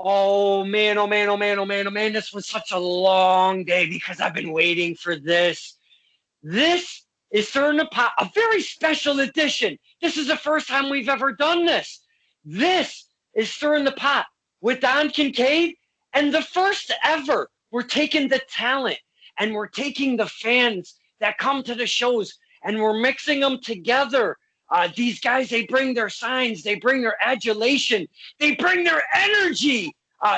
Oh man, oh man, oh man, oh man, oh man. This was such a long day because I've been waiting for this. This is Stirring the Pot, a very special edition. This is the first time we've ever done this. This is Stirring the Pot with Don Kincaid, and the first ever. We're taking the talent and we're taking the fans that come to the shows and we're mixing them together. These guys, they bring their signs, they bring their adulation, they bring their energy.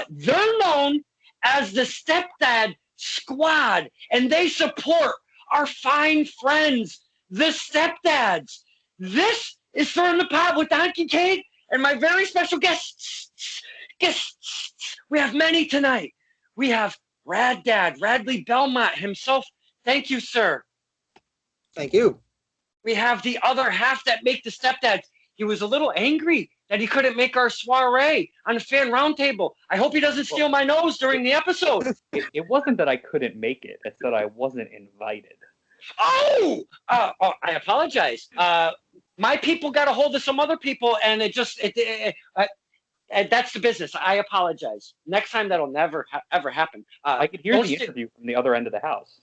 They're known as the Stepdad Squad, and they support our fine friends, the Stepdads. This is Stirring the Pot with Don Kincaid and my very special guests. We have many tonight. We have Radley Belmont himself. Thank you, sir. Thank you. We have the other half that make the Stepdads. He was a little angry that he couldn't make our soiree on the fan roundtable. I hope he doesn't steal my nose during the episode. It wasn't that I couldn't make it. It's that I wasn't invited. Oh, I apologize. My people got a hold of some other people, and that's the business. I apologize. Next time, that'll never ever happen. I could hear the interview from the other end of the house.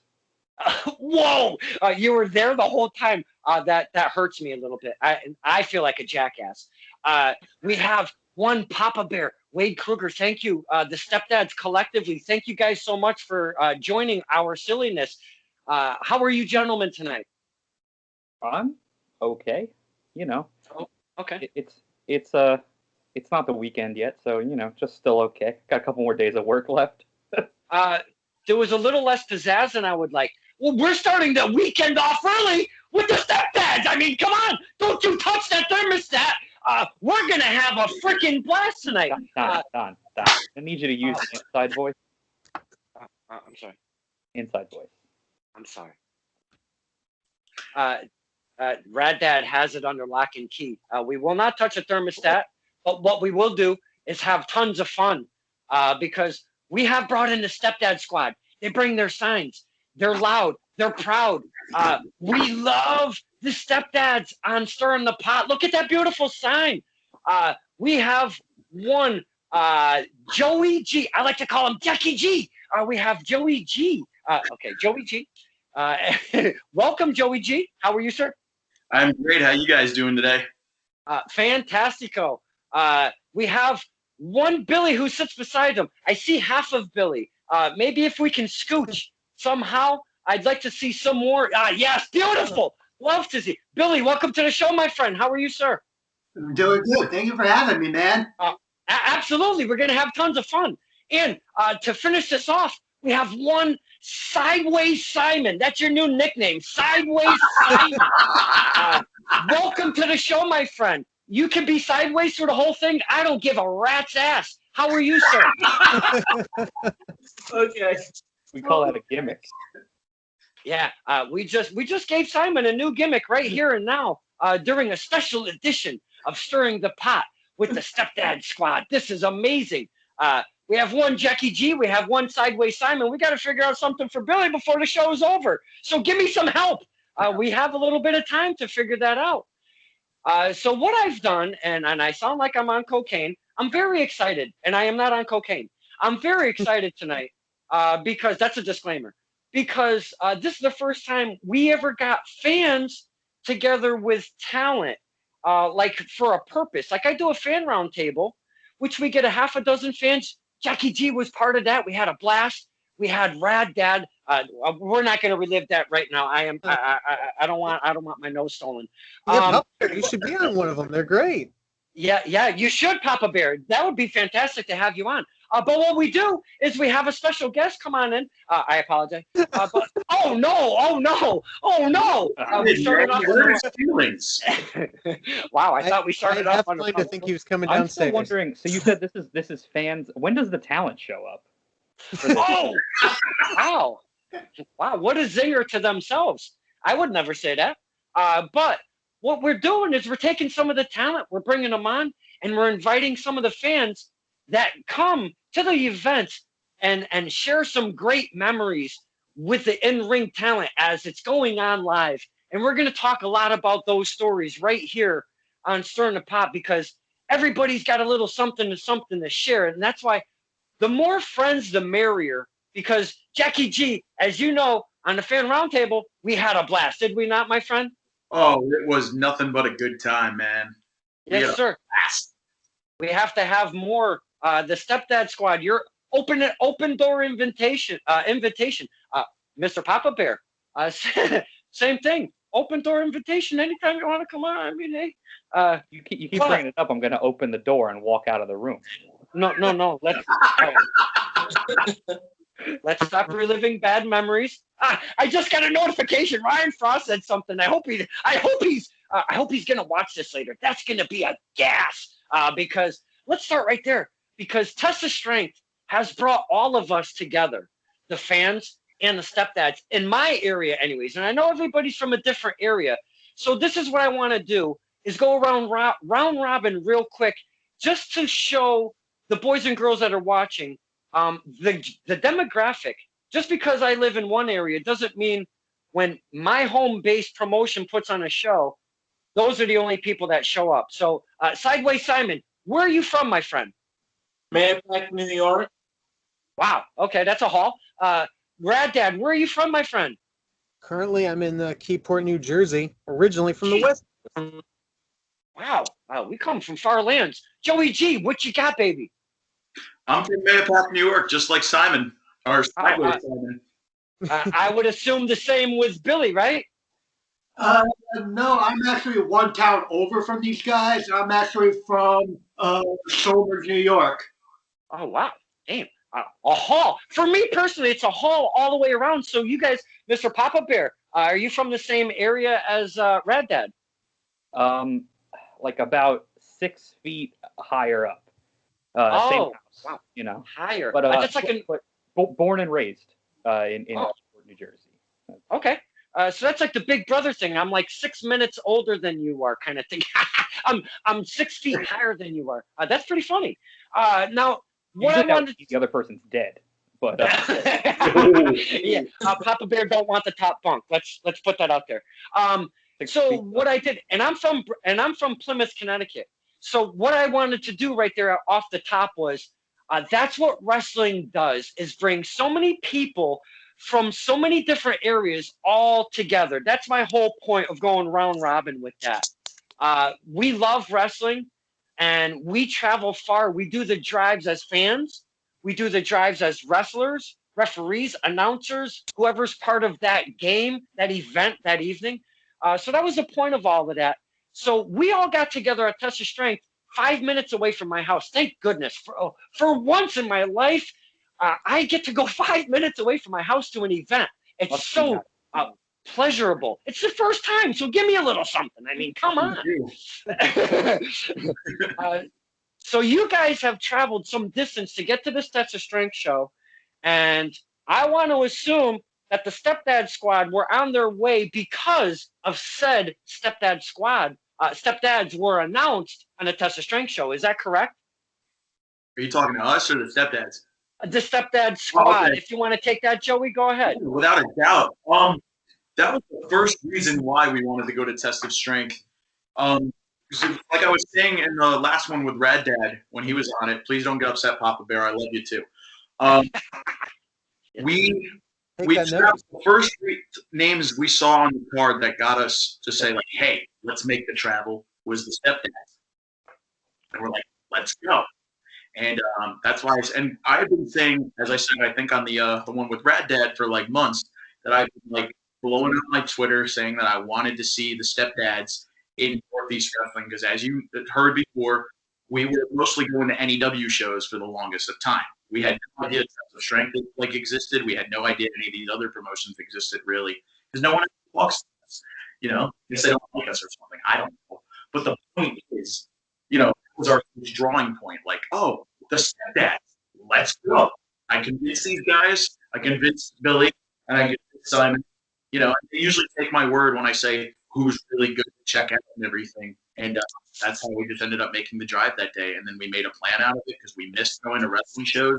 Whoa! You were there the whole time. That hurts me a little bit. I feel like a jackass. We have one Papa Bear, Wade Krueger. Thank you. The Stepdads collectively, thank you guys so much for joining our silliness. How are you gentlemen tonight? I'm okay. You know. Oh, okay. It's not the weekend yet, so just still okay. Got a couple more days of work left. There was a little less pizzazz than I would like. Well, we're starting the weekend off early with the Stepdads. I mean, come on. Don't you touch that thermostat. We're going to have a freaking blast tonight. Don. I need you to use the inside voice. I'm sorry. Inside voice. I'm sorry. Rad Dad has it under lock and key. We will not touch a thermostat, but what we will do is have tons of fun because we have brought in the Stepdad Squad. They bring their signs. They're loud. They're proud. We love the Stepdads on Stirring the Pot. Look at that beautiful sign. We have one, Joey G. I like to call him Jackie G. We have Joey G. Joey G. Welcome, Joey G. How are you, sir? I'm great. How you guys doing today? Fantastico. We have one Billy who sits beside him. I see half of Billy. Maybe if we can scooch somehow, I'd like to see some more. Yes, beautiful. Love to see. Billy, welcome to the show, my friend. How are you, sir? I'm doing good. Thank you for having me, man. Absolutely. We're going to have tons of fun. And to finish this off, we have one Sideways Symon. That's your new nickname, Sideways Symon. Welcome to the show, my friend. You can be sideways through the whole thing. I don't give a rat's ass. How are you, sir? Okay. We call that a gimmick. Yeah, we just gave Symon a new gimmick right here and now during a special edition of Stirring the Pot with the Stepdad Squad. This is amazing. We have one Jackie G. We have one Sideways Symon. We got to figure out something for Billy before the show is over. So give me some help. We have a little bit of time to figure that out. So what I've done, and I sound like I'm on cocaine, I'm very excited, and I am not on cocaine. I'm very excited tonight because that's a disclaimer. Because this is the first time we ever got fans together with talent, like for a purpose. Like I do a fan round table, which we get a half a dozen fans. Jackie G was part of that. We had a blast. We had Rad Dad. We're not going to relive that right now. I don't want my nose stolen. You should be on one of them. They're great. Yeah, you should, Papa Bear. That would be fantastic to have you on. But what we do is we have a special guest come on in. I apologize. But oh no! We started off with feelings. Wow, I thought we started off on. I think he was coming I'm downstairs. still wondering. So you said this is fans. When does the talent show up? Oh, wow! What a zinger to themselves. I would never say that. But what we're doing is we're taking some of the talent, we're bringing them on, and we're inviting some of the fans that come to the events and share some great memories with the in-ring talent as it's going on live. And we're going to talk a lot about those stories right here on Stirring the Pot because everybody's got a little something to share. And that's why the more friends, the merrier. Because Jackie G, as you know, on the fan roundtable, we had a blast, did we not, my friend? Oh, it was nothing but a good time, man. We had Yes, a sir. blast. We have to have more. The Stepdad Squad, your open door invitation. Mr. Papa Bear. Same thing. Open door invitation anytime you want to come on. I mean, hey. You keep bringing it up. I'm going to open the door and walk out of the room. No. Let's stop reliving bad memories. I just got a notification. Ryan Frost said something. I hope he's gonna watch this later. That's gonna be a gas. Because let's start right there. Because Test of Strength has brought all of us together, the fans and the stepdads in my area, anyways. And I know everybody's from a different area. So this is what I want to do: is go around round robin real quick, just to show the boys and girls that are watching. The demographic, just because I live in one area doesn't mean when my home-based promotion puts on a show, those are the only people that show up. So, Sideways Simon, where are you from, my friend? Manpack, New York. Wow. Okay, that's a haul. Raddad, where are you from, my friend? Currently, I'm in Keyport, New Jersey, originally from the West. Wow. We come from far lands. Joey G, what you got, baby? I'm from Manpack, New York, just like Simon. Or Sideways Simon. I would assume the same with Billy, right? No, I'm actually one town over from these guys. I'm actually from Somers, New York. Oh, wow. Damn. A haul. For me personally, it's a haul all the way around. So you guys, Mr. Papa Bear, are you from the same area as Raddad? Like about 6 feet higher up. Same house, wow. you know. Higher. But that's like born and raised in New Jersey. Okay. So that's like the Big Brother thing. I'm like 6 minutes older than you are, kind of thing. I'm 6 feet higher than you are. That's pretty funny. Now, what I wanted. The other person's dead, but yeah, Papa Bear don't want the top bunk. Let's put that out there. So what I did, and I'm from Plymouth, Connecticut. So what I wanted to do right there off the top was, that's what wrestling does, is bring so many people from so many different areas all together. That's my whole point of going round robin with that. We love wrestling, and we travel far. We do the drives as fans. We do the drives as wrestlers, referees, announcers, whoever's part of that game, that event, that evening. So that was the point of all of that. So we all got together at Test of Strength 5 minutes away from my house. Thank goodness. For once in my life, I get to go 5 minutes away from my house to an event. It's so pleasurable. It's the first time, so give me a little something. I mean, come on. So you guys have traveled some distance to get to this Test of Strength show, and I want to assume that the Stepdad Squad were on their way because of said Stepdad Squad. Stepdads were announced on the Test of Strength show. Is that correct? Are you talking to us or the Stepdads? The Stepdad Squad. Okay. If you want to take that, Joey, go ahead. Without a doubt. That was the first reason why we wanted to go to Test of Strength. So like I was saying in the last one with Raddad when he was on it, please don't get upset, Papa Bear. I love you too. The first three names we saw on the card that got us to say, like, hey, let's make the travel was the Stepdads. And we're like, let's go. And that's why I've been saying, as I said, I think on the one with Raddad for like months, that I've been like blowing up my Twitter saying that I wanted to see the Stepdads in Northeast Wrestling, because as you heard before, we were mostly going to NEW shows for the longest of time. We had no idea Test of Strength like existed. We had no idea any of these other promotions existed really, because no one talks to us. You know, if they don't like us or something, I don't know. But the point is, you know, it was our drawing point. Like, oh, the Stepdads, let's go. I convinced these guys. I convinced Billy, and I convinced Simon. You know, they usually take my word when I say who's really good to check out and everything. And that's how we just ended up making the drive that day. And then we made a plan out of it because we missed going to wrestling shows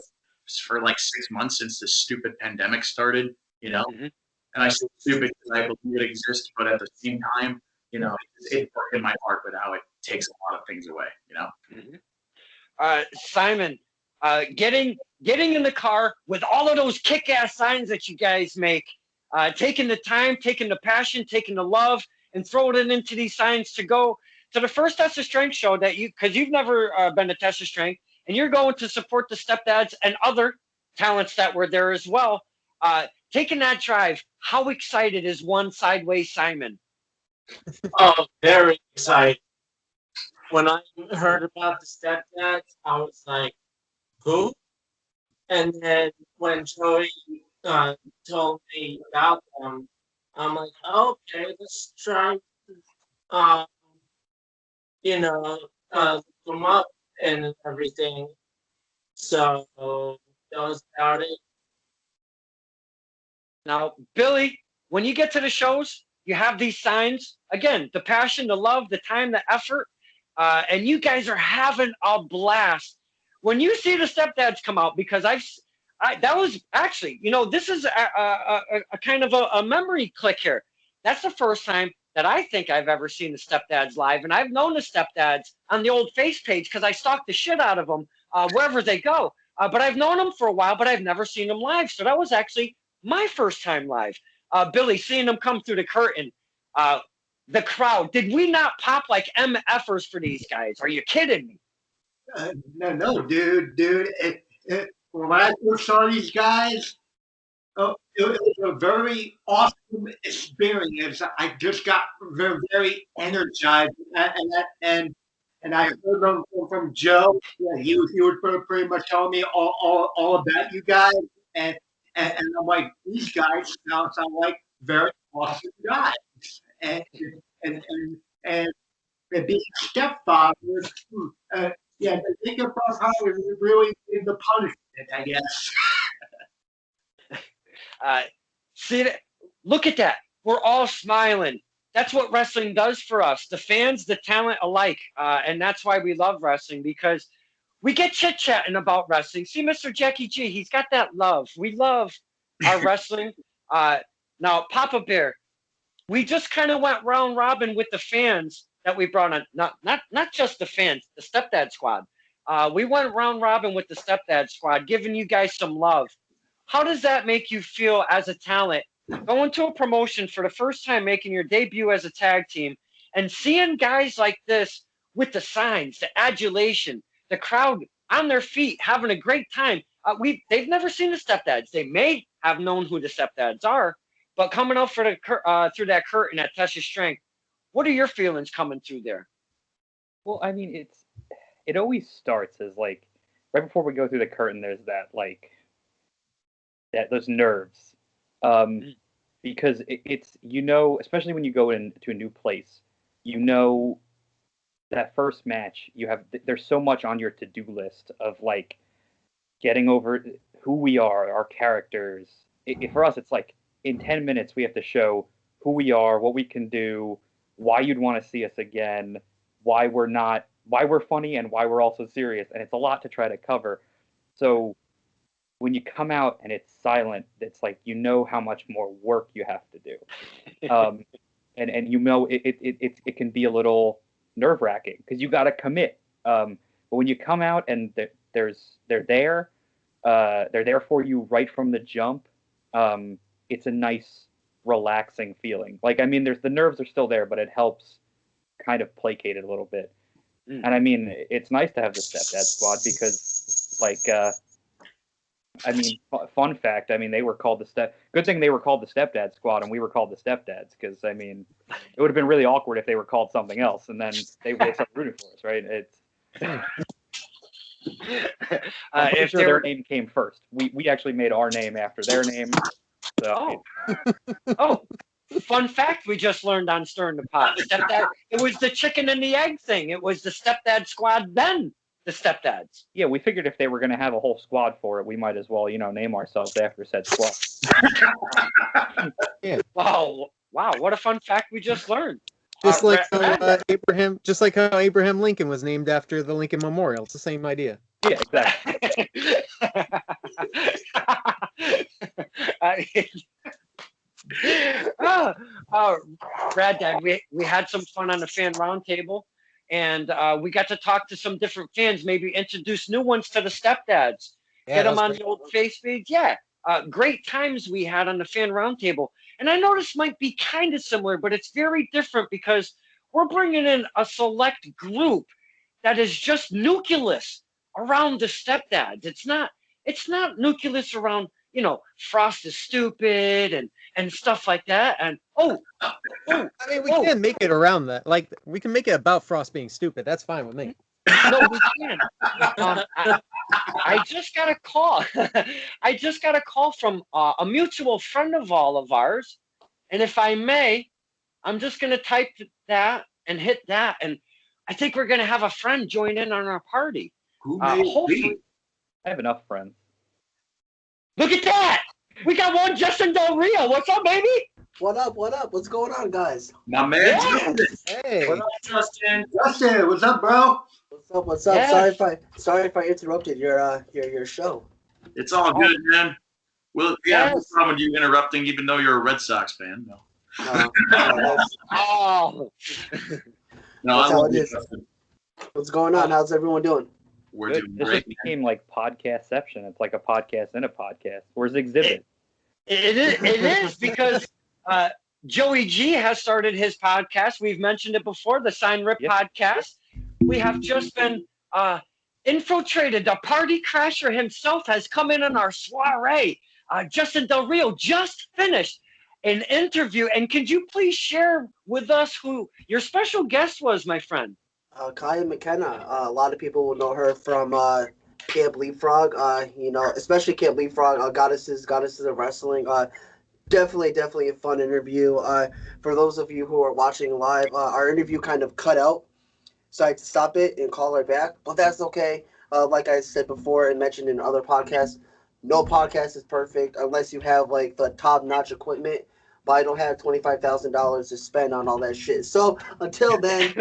for like 6 months since this stupid pandemic started, you know. Mm-hmm. And I say stupid because I believe it exists, but at the same time, you know, it's in my heart with how it takes a lot of things away, you know. Mm-hmm. Simon, getting getting in the car with all of those kick-ass signs that you guys make, taking the time, taking the passion, taking the love, and throwing it into these signs to go to the first Test of Strength show that because you've never been to Test of Strength, and you're going to support the Stepdads and other talents that were there as well. Taking that drive, how excited is one Sideways Symon? Oh, very excited. When I heard about the Stepdads, I was like, who? And then when Joey told me about them, I'm like, okay, let's try, look them up and everything. So that was about it. Now, Billy, when you get to the shows, you have these signs. Again, the passion, the love, the time, the effort, and you guys are having a blast. When you see the Stepdads come out, because that was actually, this is a kind of a memory click here. That's the first time that I think I've ever seen the Stepdads live, and I've known the Stepdads on the old face page because I stalk the shit out of them wherever they go. But I've known them for a while, but I've never seen them live. So that was actually my first time live. Billy, seeing them come through the curtain, the crowd, did we not pop like MFers for these guys? Are you kidding me? No, dude. When I first saw these guys, it was a very awesome experience. I just got very, very energized, and I heard from Joe. Yeah, he was pretty much telling me all about you guys, and I'm like, these guys sound like very awesome guys, and and and and being stepfathers. Yeah, they can how really in the punishment, I guess. See that? Look at that. We're all smiling. That's what wrestling does for us, the fans, the talent alike. And that's why we love wrestling, because we get chit-chatting about wrestling. See, Mr. Jackie G, he's got that love. We love our wrestling. Now, Papa Bear, we just kind of went round robin with the fans that we brought on. Not just the fans, the Stepdad squad. We went round robin with the Stepdad squad, giving you guys some love. How does that make you feel as a talent, going to a promotion for the first time, making your debut as a tag team, and seeing guys like this with the signs, the adulation, the crowd on their feet, having a great time? They've never seen the Stepdads. They may have known who the Stepdads are, but coming out through that curtain at Test of Strength, what are your feelings coming through there? Well, I mean, it always starts as like right before we go through the curtain. There's that those nerves, because it's especially when you go into a new place, that first match there's so much on your to-do list of like getting over who we are, our characters. For us, it's like in 10 minutes we have to show who we are, what we can do, why you'd want to see us again, why we're funny, and why we're also serious, and it's a lot to try to cover. So when you come out and it's silent, it's like how much more work you have to do, and it can be a little nerve-wracking because you got to commit. But when you come out and they're there for you right from the jump, it's a nice, relaxing feeling. Like, I mean, the nerves are still there, but it helps kind of placate it a little bit. And I mean, it's nice to have the Stepdad squad because, I mean, fun fact, I mean, they were called good thing they were called the Stepdad squad and we were called the Stepdads, because, I mean, it would have been really awkward if they were called something else and then they started rooting for us, right? I'm pretty sure their name came first. We actually made our name after their name. So. Oh, fun fact we just learned on Stirring the Pot. Stepdad, it was the chicken and the egg thing. It was the Stepdad squad, then the Stepdads. Yeah, we figured if they were going to have a whole squad for it, we might as well, name ourselves after said squad. Yeah. Wow, what a fun fact we just learned. Just like how Abraham Lincoln was named after the Lincoln Memorial. It's the same idea. Yeah, exactly. Brad, we had some fun on the fan roundtable, and we got to talk to some different fans, maybe introduce new ones to the Stepdads. Yeah, get that them was on great. the old face feeds. Yeah, great times we had on the fan roundtable. And I know this might be kind of similar, but it's very different because we're bringing in a select group that is just nucleus around the stepdads. It's not nucleus around, Frost is stupid and stuff like that. And oh, I mean, we can make it around that. Like, we can make it about Frost being stupid. That's fine with me. no, we can't. I just got a call. I just got a call from a mutual friend of all of ours. And if I may, I'm just going to type that and hit that. And I think we're going to have a friend join in on our party. Who may it Hopefully. be? I have enough friends. Look at that. We got one Justin Del Rio. What's up, baby? What up? What up? What's going on, guys? My man. Yes. Hey, What up, Justin? Justin, what's up, bro? What's up? What's up? Yes. Sorry if I interrupted your show. It's all good, man. Well, yeah, no Yes. problem with you interrupting, even though you're a Red Sox fan. No, That's Oh, no, That's I how love it you, is. Justin. what's going on? How's everyone doing? We're This doing just great. became like podcastception. It's like a podcast in a podcast. Where's Exhibit? it is because Joey G has started his podcast. We've mentioned it before, the Sign Rip Yep. podcast. We have just been infiltrated. The party crasher himself has come in on our soiree. Justin Del Rio just finished an interview. And could you please share with us who your special guest was, my friend? Kaya McKenna. A lot of people will know her from Camp Leapfrog. Especially Camp Leapfrog. Goddesses of Wrestling. Definitely a fun interview. For those of you who are watching live, our interview kind of cut out, so I had to stop it and call her back. But that's okay. Like I said before and mentioned in other podcasts, no podcast is perfect unless you have like the top-notch equipment. But I don't have $25,000 to spend on all that shit. So until then,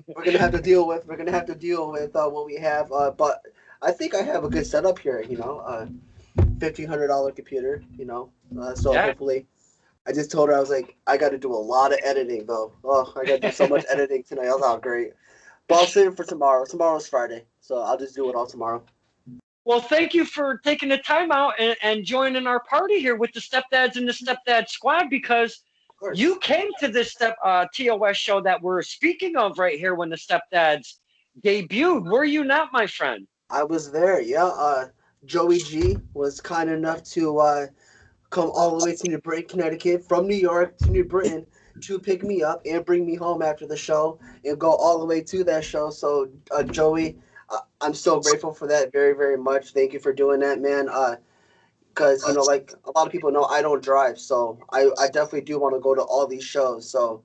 we're gonna have to deal with what we have. But I think I have a good setup here. $1,500 computer. So Yeah. hopefully, I just told her I was like, I got to do a lot of editing though. Oh, I got to do so much editing tonight. I was all great. But I'll save it for tomorrow. Tomorrow's Friday, so I'll just do it all tomorrow. Well, thank you for taking the time out and joining our party here with the Stepdads and the Stepdad Squad, because Of course. you came to this TOS show that we're speaking of right here when the Stepdads debuted. Were you not, my friend? I was there. Yeah. Joey G was kind enough to come all the way to New Britain, Connecticut, from New York to New Britain to pick me up and bring me home after the show and go all the way to that show. So, Joey, I'm so grateful for that very, very much. Thank you for doing that, man. Because, like a lot of people know, I don't drive. So I definitely do want to go to all these shows. So,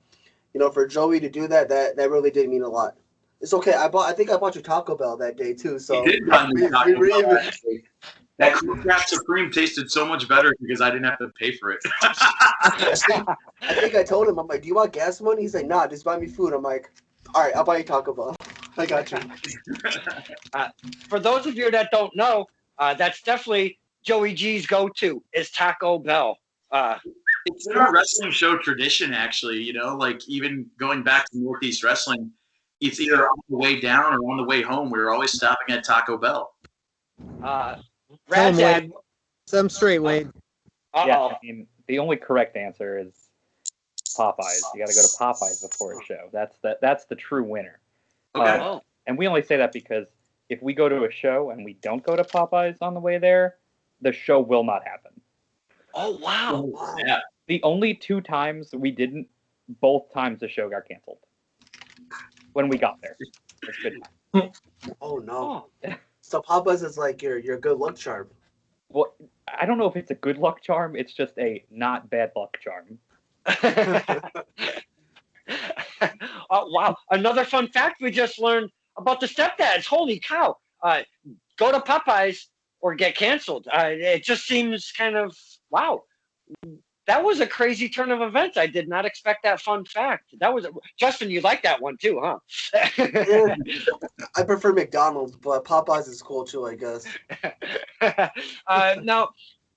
for Joey to do that really did mean a lot. It's okay. I think I bought you Taco Bell that day, too. So You did buy me we Taco were Bell, even. actually. That Crab Supreme tasted so much better because I didn't have to pay for it. I think I told him, I'm like, do you want gas money? He's like, nah, just buy me food. I'm like, all right, I'll buy you Taco Bell. I got you. For those of you that don't know, that's definitely Joey G's go-to is Taco Bell. It's in our wrestling show tradition, actually. Like even going back to Northeast Wrestling, it's either on the way down or on the way home. We were always stopping at Taco Bell. Tell him, Radzad, Wade. Set him straight, Wade. Yeah, uh-oh. I mean, the only correct answer is Popeyes. You got to go to Popeyes before a show. That's the true winner. Okay. Oh. And we only say that because if we go to a show and we don't go to Popeyes on the way there, the show will not happen. Oh, wow. Yeah. The only 2 times we didn't, both times the show got canceled. When we got there. It's good. Oh, no. Oh. So Papa's is like your good luck charm. Well, I don't know if it's a good luck charm. It's just a not bad luck charm. Oh, wow. Another fun fact we just learned about the Stepdads. Holy cow. Go to Popeyes or get canceled. It just seems kind of, wow. That was a crazy turn of events. I did not expect that fun fact. Justin, you like that one too, huh? Yeah. I prefer McDonald's, but Popeyes is cool too, I guess. Now,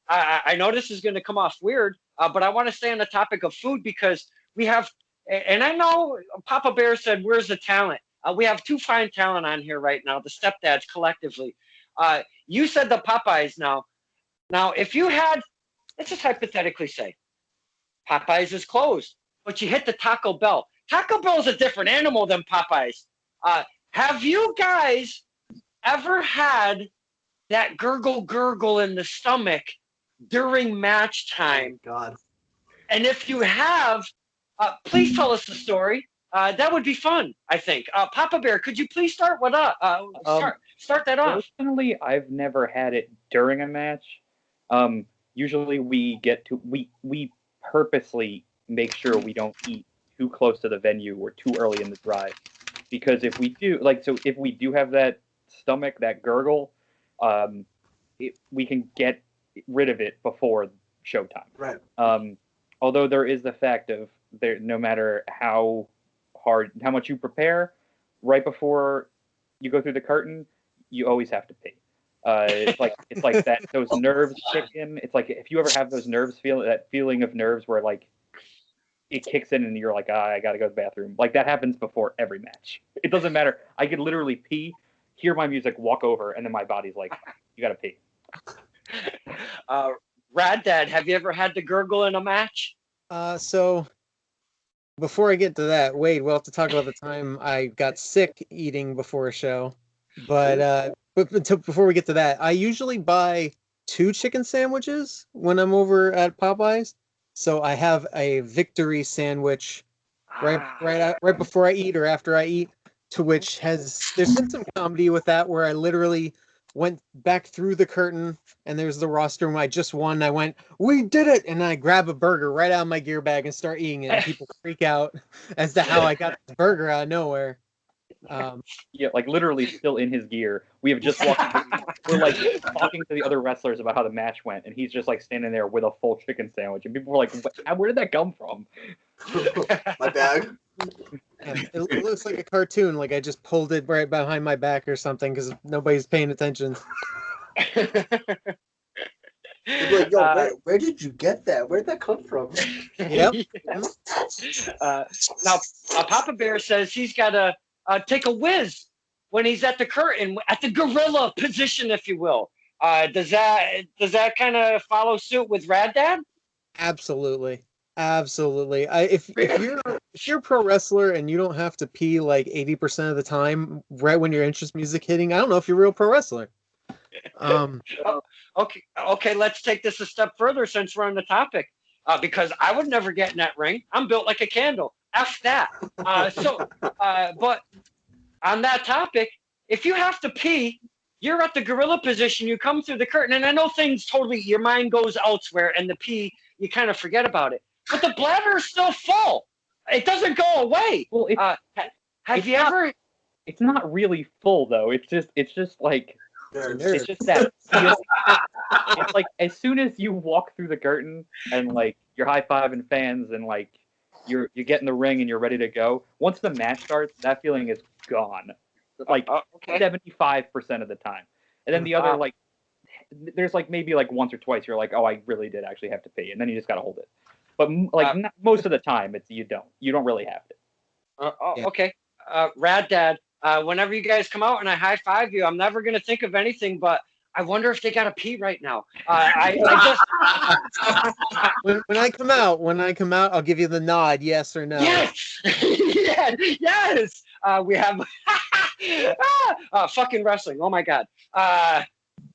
I know this is going to come off weird, but I want to stay on the topic of food because we have, and I know Papa Bear said, where's the talent? We have 2 fine talent on here right now, the Stepdads collectively. You said the Popeyes now. Now, if you had, let's just hypothetically say, Popeyes is closed, but you hit the Taco Bell. Taco Bell is a different animal than Popeyes. Have you guys ever had that gurgle in the stomach during match time? God. And if you have, please tell us the story. That would be fun, I think. Papa Bear, could you please start start that off? Personally, I've never had it during a match. Usually we purposely make sure we don't eat too close to the venue or too early in the drive, because if we do, if we do have that stomach, that gurgle, we can get rid of it before showtime. Right. Although there is the fact of no matter how much you prepare, right before you go through the curtain, you always have to pee. It's like that. Those nerves kick in. It's like if you ever have those that feeling of nerves where like it kicks in and you're like, I gotta go to the bathroom. Like that happens before every match. It doesn't matter. I could literally pee, hear my music, walk over, and then my body's like, you gotta pee. Rad Dad, have you ever had to gurgle in a match? So before I get to that, Wade, we'll have to talk about the time I got sick eating before a show. But before we get to that, I usually buy 2 chicken sandwiches when I'm over at Popeyes. So I have a victory sandwich right before I eat or after I eat, to which there's been some comedy with that where I literally went back through the curtain and there's the rostrum. I just won. And I went, we did it! And I grab a burger right out of my gear bag and start eating it. And people freak out as to how I got the burger out of nowhere. Yeah, like literally still in his gear. We have just walked. We're like talking to the other wrestlers about how the match went, and he's just like standing there with a full chicken sandwich, and people were like, "Where did that come from?" My bag. Yeah, it looks like a cartoon. Like I just pulled it right behind my back or something because nobody's paying attention. You'd be like, yo, where did you get that? Where'd that come from? Yep. Now, Papa Bear says he's got to take a whiz when he's at the curtain, at the gorilla position, if you will. Does that kind of follow suit with Rad Dad? Absolutely. If you're a pro wrestler and you don't have to pee like 80% of the time right when your entrance music hitting, I don't know if you're a real pro wrestler. Okay, let's take this a step further since we're on the topic. Because I would never get in that ring. I'm built like a candle. F that. But on that topic, if you have to pee, you're at the gorilla position, you come through the curtain, and I know things totally, your mind goes elsewhere, and the pee, you kind of forget about it. But the bladder is still full. It doesn't go away. Well, It's not really full though. It's just like it's just that. It's like as soon as you walk through the curtain and like you're high-fiving fans and like you get in the ring and you're ready to go. Once the match starts, that feeling is gone. Like 75% of the time. And then the other like there's like maybe like once or twice you're like, oh, I really did actually have to pee, and then you just gotta hold it. But most of the time, you don't really have to. Okay, Rad Dad. Whenever you guys come out and I high five you, I'm never gonna think of anything but I wonder if they got to pee right now. I just when I come out, I'll give you the nod, yes or no. Yes, yes. We have fucking wrestling. Oh my god.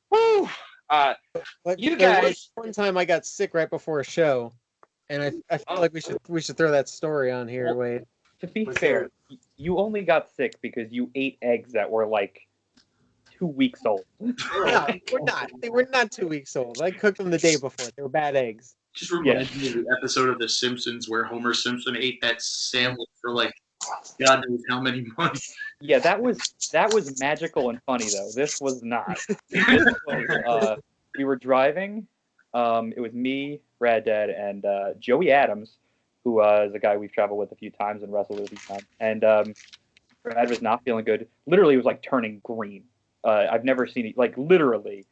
Woo. But you guys. One time I got sick right before a show, and I feel like we should throw that story on here, Wade. To be fair, you only got sick because you ate eggs that were like 2 weeks old. No, we're not. They were not 2 weeks old. I cooked them the day before. They were bad eggs. Just reminds me of the episode of The Simpsons where Homer Simpson ate that sandwich for like God knows how many months. Yeah, that was magical and funny though. This was not. This was, we were driving. It was me, Rad Dad, and Joey Adams, who is a guy we've traveled with a few times and wrestled with a few times. And Brad was not feeling good. Literally, it was like turning green. I've never seen it, like literally,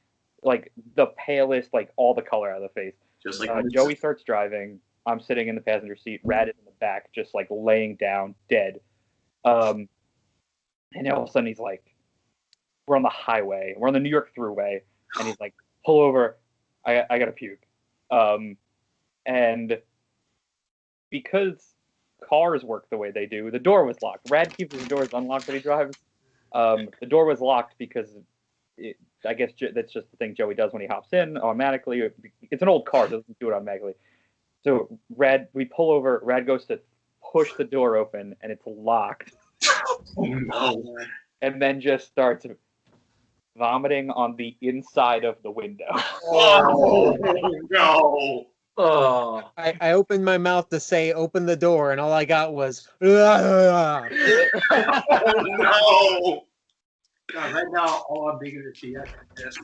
like the palest, like all the color out of the face. Just like Joey starts driving. I'm sitting in the passenger seat. Rad is in the back, just like laying down, dead. And all of a sudden he's like, we're on the highway. We're on the New York Thruway, and he's like, "Pull over, I gotta puke." And because cars work the way they do, the door was locked. Rad keeps his doors unlocked when he drives. The door was locked because I guess that's just the thing Joey does when he hops in automatically. It's an old car, so it doesn't do it automatically. So we pull over, Rad goes to push the door open, and it's locked. Oh, no. And then just starts vomiting on the inside of the window. Oh, no. Oh. I opened my mouth to say open the door, and all I got was Oh, no. God, right now, all I'm thinking is he has this.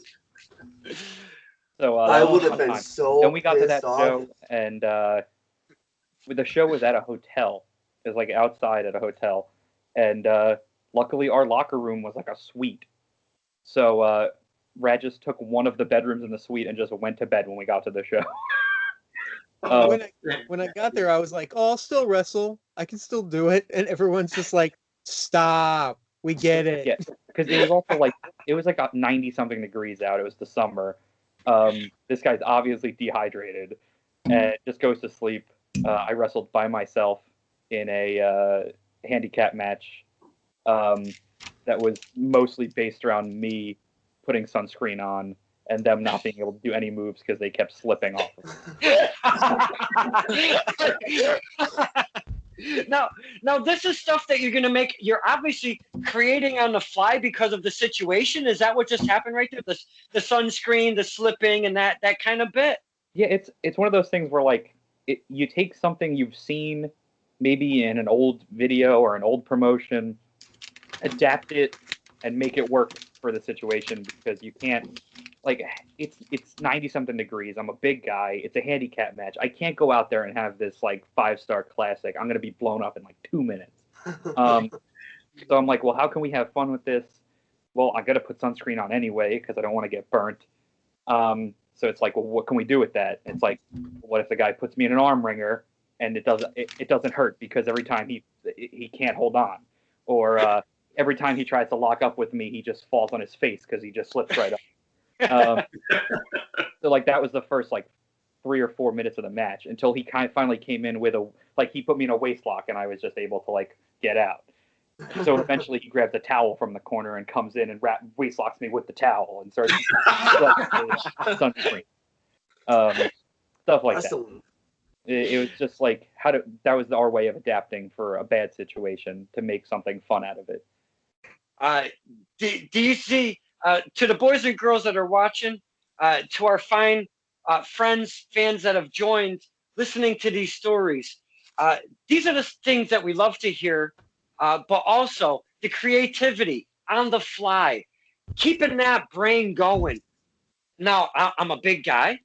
So I that would was have fun been time. so Then we got to that pissed off. show, and the show was at a hotel. It was like outside at a hotel, and luckily our locker room was like a suite. So Rad just took one of the bedrooms in the suite and just went to bed when we got to the show. when I got there, I was like, "Oh, I'll still wrestle. I can still do it." And everyone's just like, "Stop. We get it." Yeah, because it was also like it was like 90-something degrees out. It was the summer. This guy's obviously dehydrated and just goes to sleep. I wrestled by myself in a handicap match that was mostly based around me putting sunscreen on and them not being able to do any moves because they kept slipping off of Now this is stuff that you're gonna make. You're obviously creating on the fly because of the situation. Is that what just happened right there? The sunscreen, the slipping, and that kind of bit. Yeah, it's one of those things where like you take something you've seen maybe in an old video or an old promotion, adapt it, and make it work for the situation because you can't. Like it's 90-something degrees. I'm a big guy. It's a handicap match. I can't go out there and have this like 5-star classic. I'm gonna be blown up in like 2 minutes. So I'm like, well, how can we have fun with this? Well, I gotta put sunscreen on anyway because I don't want to get burnt. So it's like, well, what can we do with that? It's like, what if the guy puts me in an arm wringer and it doesn't hurt because every time he can't hold on, or every time he tries to lock up with me, he just falls on his face because he just slips right up. So like that was the first like 3 or 4 minutes of the match until he finally came in with he put me in a waist lock and I was just able to like get out. So eventually he grabs a towel from the corner and comes in and waist locks me with the towel and starts sunscreen, stuff like that. It was just like that was our way of adapting for a bad situation to make something fun out of it. Do you see? To the boys and girls that are watching, to our fine friends, fans that have joined, listening to these stories, these are the things that we love to hear, but also the creativity on the fly, keeping that brain going. Now, I'm a big guy.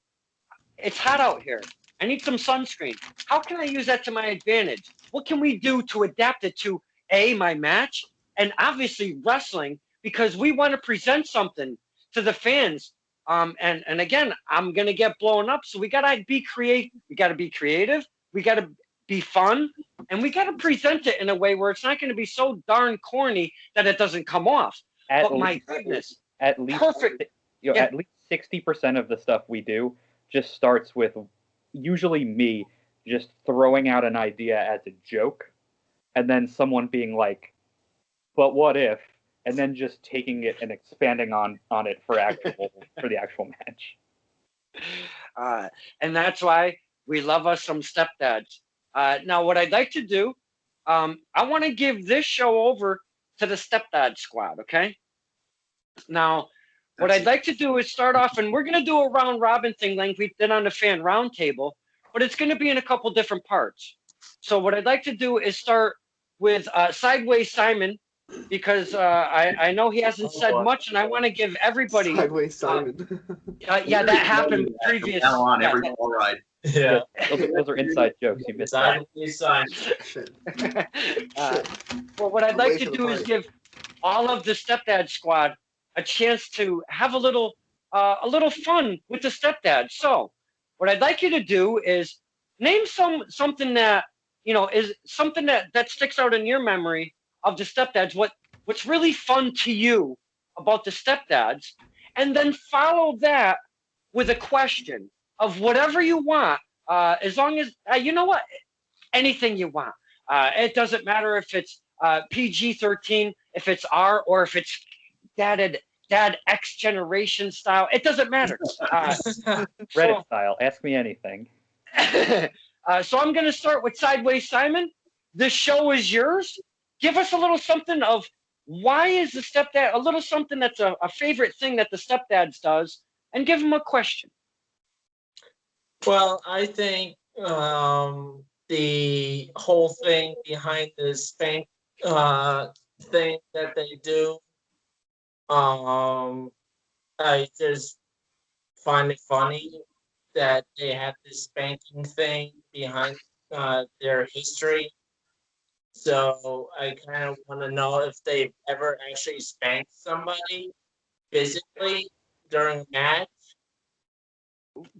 It's hot out here. I need some sunscreen. How can I use that to my advantage? What can we do to adapt it to, my match, and obviously wrestling, because we want to present something to the fans. And again, I'm gonna get blown up, so we gotta be creative. We gotta be creative. We gotta be fun, and we gotta present it in a way where it's not gonna be so darn corny that it doesn't come off. My goodness, at least perfect. At least 60% of the stuff we do just starts with usually me just throwing out an idea as a joke, and then someone being like, "But what if?" and then just taking it and expanding on it for the actual match. And that's why we love us some Stepdads. Now, what I'd like to do, I want to give this show over to the Stepdad squad, okay? Now, what I'd like to do is start off, and we're going to do a round robin thing like we did on the fan roundtable, but it's going to be in a couple different parts. So what I'd like to do is start with Sideways Symon, because I know he hasn't said much, and I want to give everybody Sideways Symon. Yeah, that happened previous. Now on every ball ride. Yeah. Those are inside jokes. You missed that. Well, what I'd like to do is give all of the Stepdad squad a chance to have a little fun with the Stepdad. So, what I'd like you to do is name something that is something that sticks out in your memory of the Stepdads. What's really fun to you about the Stepdads, and then follow that with a question of whatever you want, as long as, you know what, anything you want. It doesn't matter if it's PG-13, if it's R, or if it's Dad X generation style. It doesn't matter. Reddit style. Ask me anything. So I'm going to start with Sideways Symon. The show is yours. Give us a little something of why is the Stepdad, a little something that's a favorite thing that the Stepdads does, and give them a question. Well, I think the whole thing behind the spank thing that they do, I just find it funny that they have this spanking thing behind their history. So I kind of want to know if they've ever actually spanked somebody physically during a match.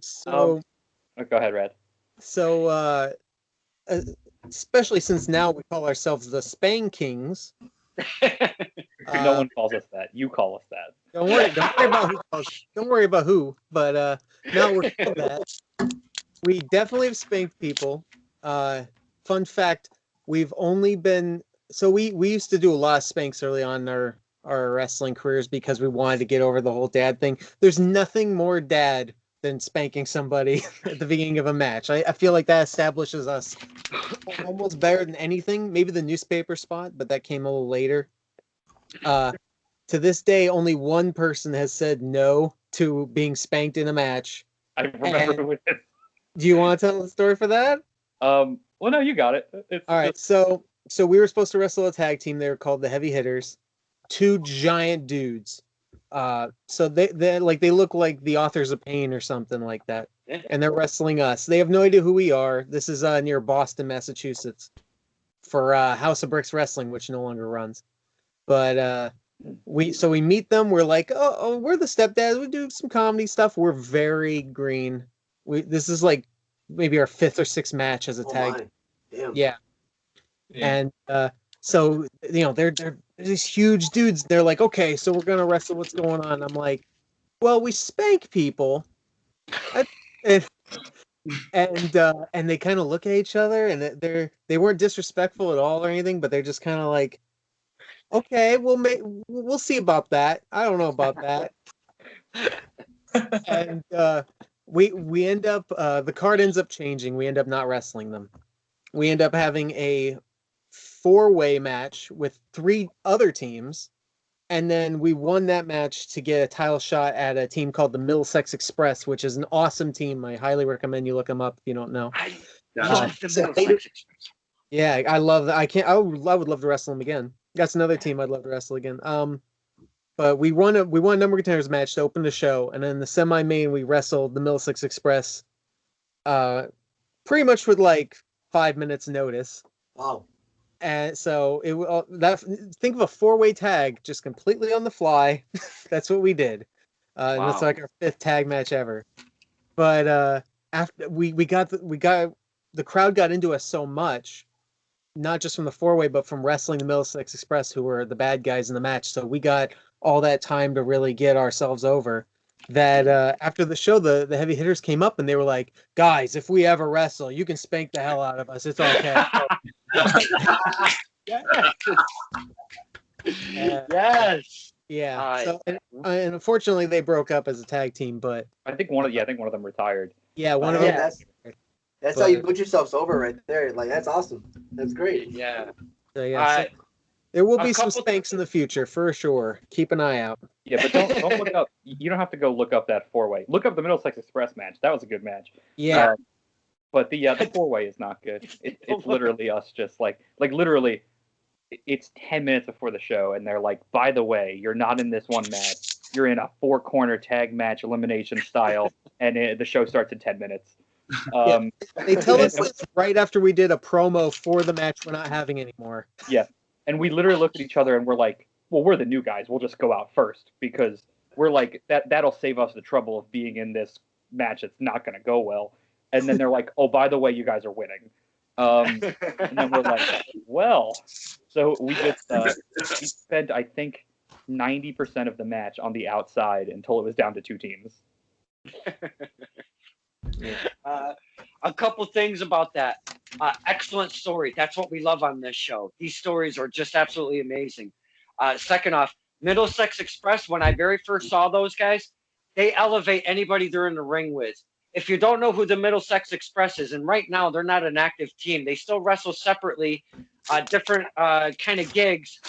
So, go ahead, Red. So, especially since now we call ourselves the Spang Kings. No one calls us that. You call us that. Don't worry about who calls. Don't worry about who. But now we're called that. We definitely have spanked people. Fun fact: we've only been we used to do a lot of spanks early on in our wrestling careers because we wanted to get over the whole dad thing. There's nothing more dad than spanking somebody at the beginning of a match. I feel like that establishes us almost better than anything. Maybe the newspaper spot, but that came a little later. To this day, only one person has said no to being spanked in a match. I remember who it is. Do you want to tell the story for that? Well, no, you got it. All right, so we were supposed to wrestle a tag team. They were called the Heavy Hitters. Two giant dudes. So they look like the Authors of Pain or something like that, and they're wrestling us. They have no idea who we are. This is near Boston, Massachusetts, for House of Bricks Wrestling, which no longer runs. But we meet them. We're like, oh, we're the Stepdads. We do some comedy stuff. We're very green. This is like maybe our 5th or 6th match as a tag. Damn. Yeah. And so they're these huge dudes. They're like, okay, so we're gonna wrestle. What's going on? I'm like, well, we spank people, and they kind of look at each other, and they weren't disrespectful at all or anything, but they're just kind of like, okay, we'll see about that. I don't know about that. And we end up the card ends up changing. We end up not wrestling them. We end up having a 4-way match with 3 other teams, and then we won that match to get a title shot at a team called the Middlesex Express, which is an awesome team. I highly recommend you look them up if you don't know. I love the Middlesex Express. Yeah, I love that. I would love to wrestle them again. That's another team I'd love to wrestle again. But we won a number contenders match to open the show, and then the semi-main we wrestled the Middlesex Express, pretty much with like 5 minutes notice. Wow. And so think of a 4-way tag just completely on the fly. That's what we did. And that's like our 5th tag match ever. But after the crowd got into us so much, not just from the 4-way, but from wrestling the Middlesex Express, who were the bad guys in the match. So we got all that time to really get ourselves over. That after the show, the Heavy Hitters came up and they were like, guys, if we ever wrestle, you can spank the hell out of us. It's okay. Yes. Yeah. So and unfortunately, they broke up as a tag team. But I think one of them retired. Yeah, one of them. That's how you put yourselves over right there. Like, that's awesome. That's great. Yeah. So, so there will be some spanks in the future for sure. Keep an eye out. Yeah, but don't look up. You don't have to go look up that 4-way. Look up the Middlesex Express match. That was a good match. Yeah. But the 4-way is not good. It's literally us just like literally. It's 10 minutes before the show, and they're like, by the way, you're not in this one match. You're in a 4-corner tag match, elimination style, and the show starts in 10 minutes. They tell us this right after we did a promo for the match we're not having anymore. Yeah. And we literally look at each other and we're like, well, we're the new guys. We'll just go out first because we're like, that'll save us the trouble of being in this match that's not going to go well. And then they're like, oh, by the way, you guys are winning. And then we're like, well, so we just we spent, I think, 90% of the match on the outside until it was down to 2 teams. A couple things about that. Excellent story. That's what we love on this show. These stories are just absolutely amazing. Second off, Middlesex Express, when I very first saw those guys, they elevate anybody they're in the ring with. If you don't know who the Middlesex Express is, and right now they're not an active team, they still wrestle separately, different kind of gigs.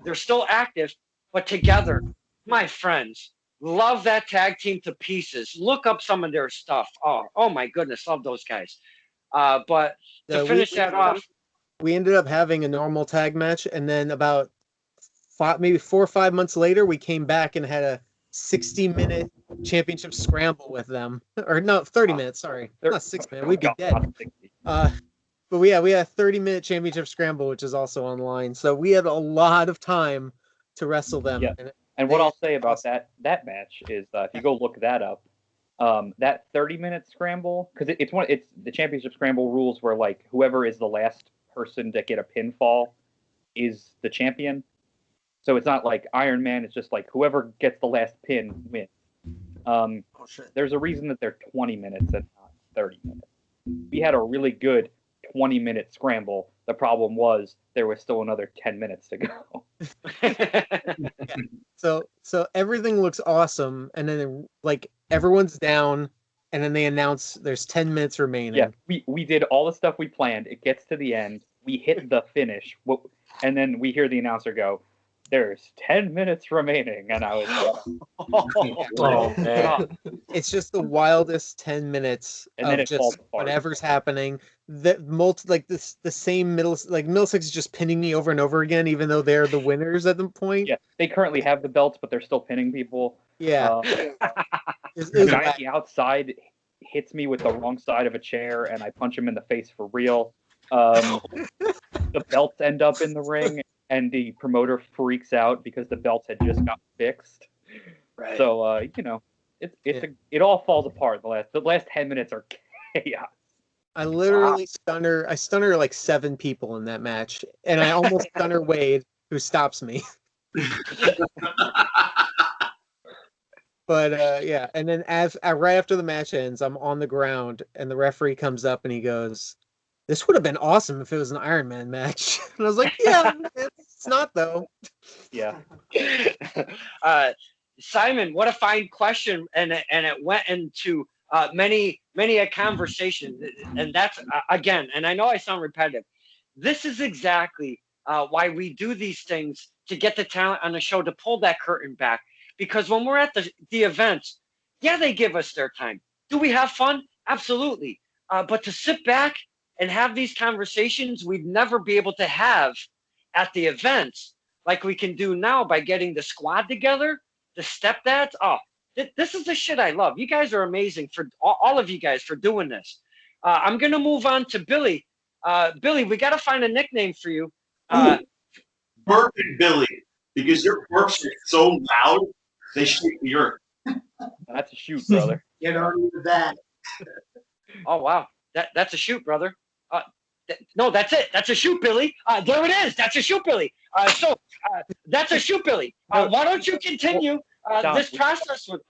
They're still active, but together, my friends, love that tag team to pieces. Look up some of their stuff. Oh my goodness, love those guys. But to finish that off, we ended up having a normal tag match, and then about maybe 4 or 5 months later, we came back and had a 60-minute championship scramble with them. Or no, 30 minutes, sorry. Not 6 minutes, we'd be dead. But we had a 30-minute championship scramble, which is also online. So we had a lot of time to wrestle them. Yeah. And what I'll say about that match is if you go look that up, that 30-minute scramble, because it's the championship scramble rules where like whoever is the last person to get a pinfall is the champion. So it's not like Iron Man. It's just like whoever gets the last pin wins. There's a reason that they're 20 minutes and not 30 minutes. We had a really good 20-minute scramble. The problem was there was still another 10 minutes to go. So everything looks awesome, and then like everyone's down, and then they announce there's 10 minutes remaining. Yeah, we did all the stuff we planned. It gets to the end. We hit the finish, and then we hear the announcer go, "There's 10 minutes remaining," and I was Oh, man. It's just the wildest 10 minutes And then of it falls just apart. whatever's happening. The same Middlesex is just pinning me over and over again, even though they're the winners at the point. Yeah, they currently have the belts, but they're still pinning people. Yeah. The guy on the outside hits me with the wrong side of a chair, and I punch him in the face for real. The belts end up in the ring, and the promoter freaks out because the belts had just got fixed. Right. So it all falls apart. The last 10 minutes are chaos. I literally stun her like 7 people in that match, and I almost stun her Wade, who stops me. But yeah, and then right after the match ends, I'm on the ground, and the referee comes up and he goes, "This would have been awesome if it was an Iron Man match." And I was like, "Yeah, it's not though." Yeah. Symon, what a fine question, and it went into many a conversation, and that's again, and I know I sound repetitive. This is exactly why we do these things, to get the talent on the show, to pull that curtain back. Because when we're at the events, yeah, they give us their time. Do we have fun? Absolutely. But to sit back and have these conversations we'd never be able to have at the events, like we can do now by getting the squad together, the Stepdads. Oh, this is the shit I love. You guys are amazing, for all of you guys, for doing this. I'm going to move on to Billy. Billy, we got to find a nickname for you. Burping Billy, because your burps are so loud, they shake the earth. That's a shoot, brother. Get on with that. Oh, wow. That's a shoot, brother. No, that's it. That's a shoot, Billy. There it is. That's a shoot, Billy. That's a shoot, Billy. Why don't you continue this process with...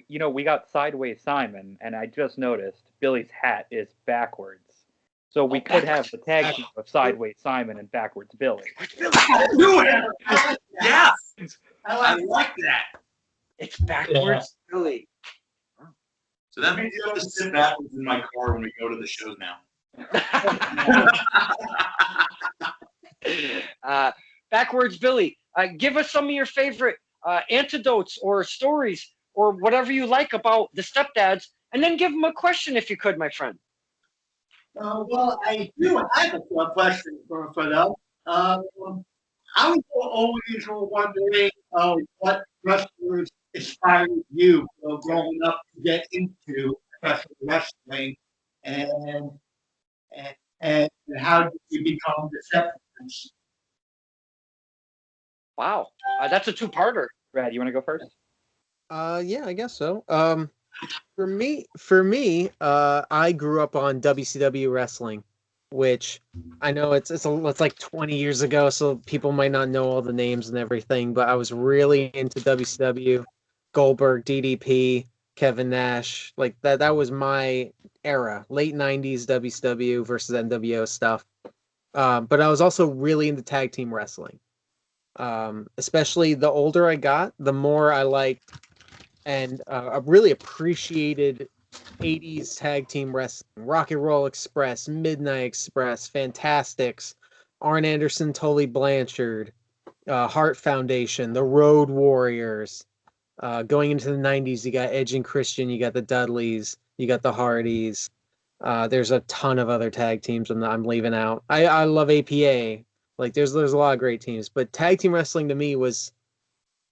we got Sideways Simon, and I just noticed Billy's hat is backwards. So we could have the tag team of Sideways Simon and Backwards Billy. Do it! Yeah! I like that. It's backwards, Billy. So that means you have to sit backwards in my car when we go to the shows now. Backwards Billy, give us some of your favorite anecdotes or stories or whatever you like about the Stepdads, and then give them a question if you could, my friend. Well, I do have a question for them. I was always wondering what wrestlers inspired you growing up to get into professional wrestling, and how did you become the Stepdads? Wow, that's a two-parter. Brad, you want to go first? Yeah, I guess so. For me, I grew up on WCW wrestling, which I know it's like 20 years ago, so people might not know all the names and everything. But I was really into WCW, Goldberg, DDP, Kevin Nash, like that. That was my era, late 90s WCW versus NWO stuff. But I was also really into tag team wrestling. Especially the older I got, the more I liked and I really appreciated 80s tag team wrestling, Rock and Roll Express, Midnight Express, Fantastics, Arn Anderson, Tully Blanchard, Hart Foundation, the Road Warriors. Going into the 90s, you got Edge and Christian, you got the Dudleys, you got the Hardys. There's a ton of other tag teams I'm leaving out. I love APA. Like there's a lot of great teams, but tag team wrestling to me was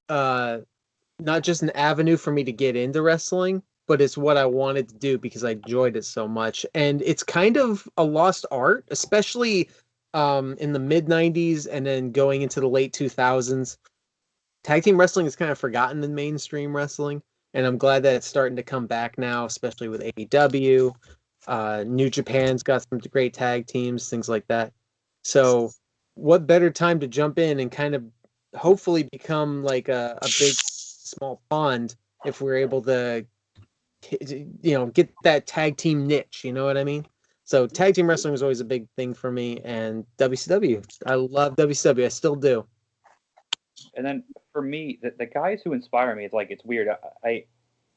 not just an avenue for me to get into wrestling, but it's what I wanted to do because I enjoyed it so much. And it's kind of a lost art, especially in the mid 90s and then going into the late 2000s. Tag team wrestling is kind of forgotten in mainstream wrestling, and I'm glad that it's starting to come back now, especially with AEW. New Japan's got some great tag teams, things like that. So what better time to jump in and kind of hopefully become like a big small pond if we're able to get that tag team niche, you know what I mean? So tag team wrestling was always a big thing for me, and WCW, I love WCW, I still do. And then for me, the guys who inspire me, it's weird.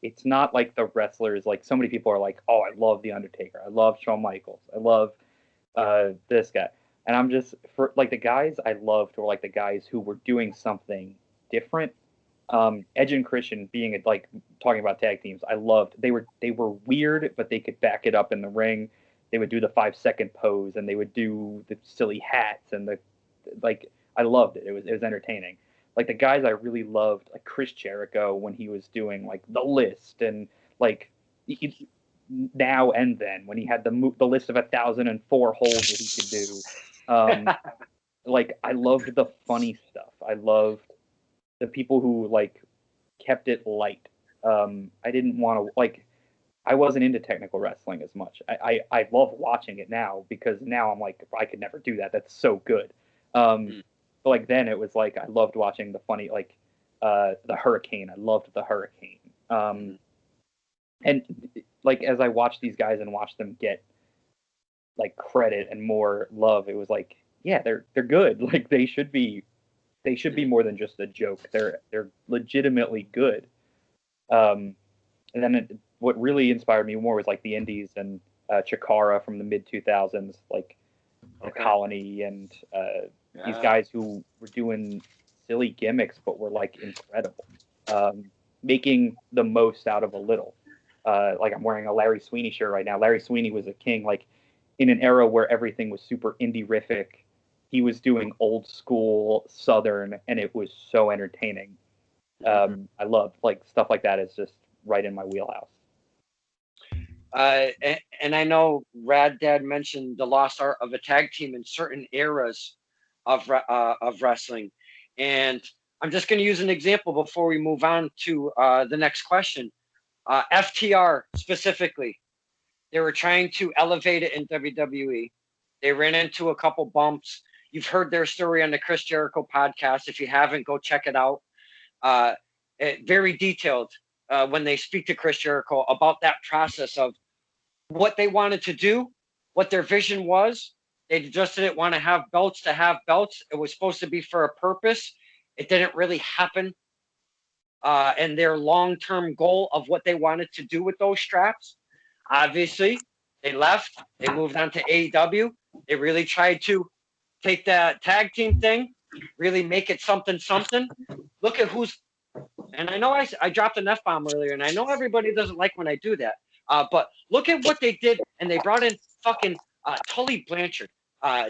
It's not like the wrestlers. Like so many people are like, oh, I love the Undertaker, I love Shawn Michaels, I love this guy, and I'm just for like the guys I loved were like the guys who were doing something different. Edge and Christian being like talking about tag teams, I loved. They were weird, but they could back it up in the ring. They would do the 5-second pose, and they would do the silly hats and the like. I loved it. It was entertaining. Like the guys I really loved, like Chris Jericho when he was doing like the list and like now and then when he had the list of 1,004 holds that he could do. Like I loved the funny stuff. I loved the people who like kept it light. I didn't want to like. I wasn't into technical wrestling as much. I love watching it now because now I'm like I could never do that. That's so good. But like then it was like I loved watching the funny like the Hurricane. I loved the Hurricane. And like as I watched these guys and watched them get like credit and more love, it was like yeah they're good. Like they should be more than just a joke. They're legitimately good. And then what really inspired me more was like the indies and Chikara from the mid 2000s, like the Colony and these guys who were doing silly gimmicks but were like incredible, making the most out of a little. Like I'm wearing a Larry Sweeney shirt right now. Larry Sweeney was a king, like in an era where everything was super indie-rific. He was doing old school Southern, and it was so entertaining. I love like stuff like that. Is just right in my wheelhouse. And I know Rad Dad mentioned the lost art of a tag team in certain eras of wrestling, and I'm just going to use an example before we move on to the next question. FTR specifically, they were trying to elevate it in WWE. They ran into a couple bumps. You've heard their story on the Chris Jericho podcast. If you haven't, go check it out. Very detailed when they speak to Chris Jericho about that process of what they wanted to do, what their vision was. They just didn't want to have belts to have belts. It was supposed to be for a purpose. It didn't really happen. And their long-term goal of what they wanted to do with those straps. Obviously, they left. They moved on to AEW. They really tried to take that tag team thing, really make it something. Look at who's, and I know I dropped an F-bomb earlier, and I know everybody doesn't like when I do that, but look at what they did, and they brought in fucking Tully Blanchard.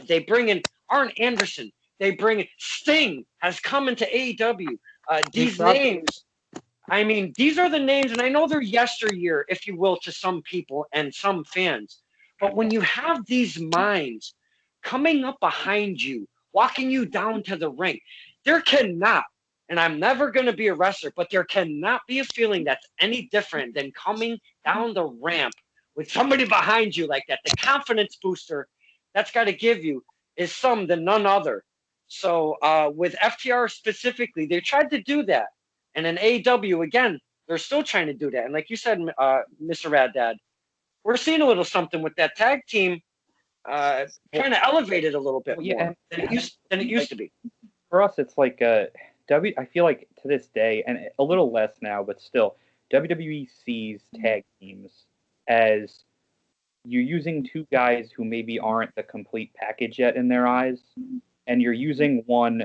They bring in Arn Anderson. They bring in Sting has come into AEW. These names, I mean, these are the names, and I know they're yesteryear, if you will, to some people and some fans, but when you have these minds coming up behind you, walking you down to the ring, there cannot, and I'm never going to be a wrestler, but there cannot be a feeling that's any different than coming down the ramp with somebody behind you like that. The confidence booster that's got to give you is some than none other. So with FTR specifically, they tried to do that. And in AEW, again, they're still trying to do that. And like you said, Mr. Raddad, we're seeing a little something with that tag team kind of elevated a little bit more than it used to be. For us, it's like I feel like to this day, and a little less now, but still, WWE sees tag teams as you're using two guys who maybe aren't the complete package yet in their eyes, and you're using one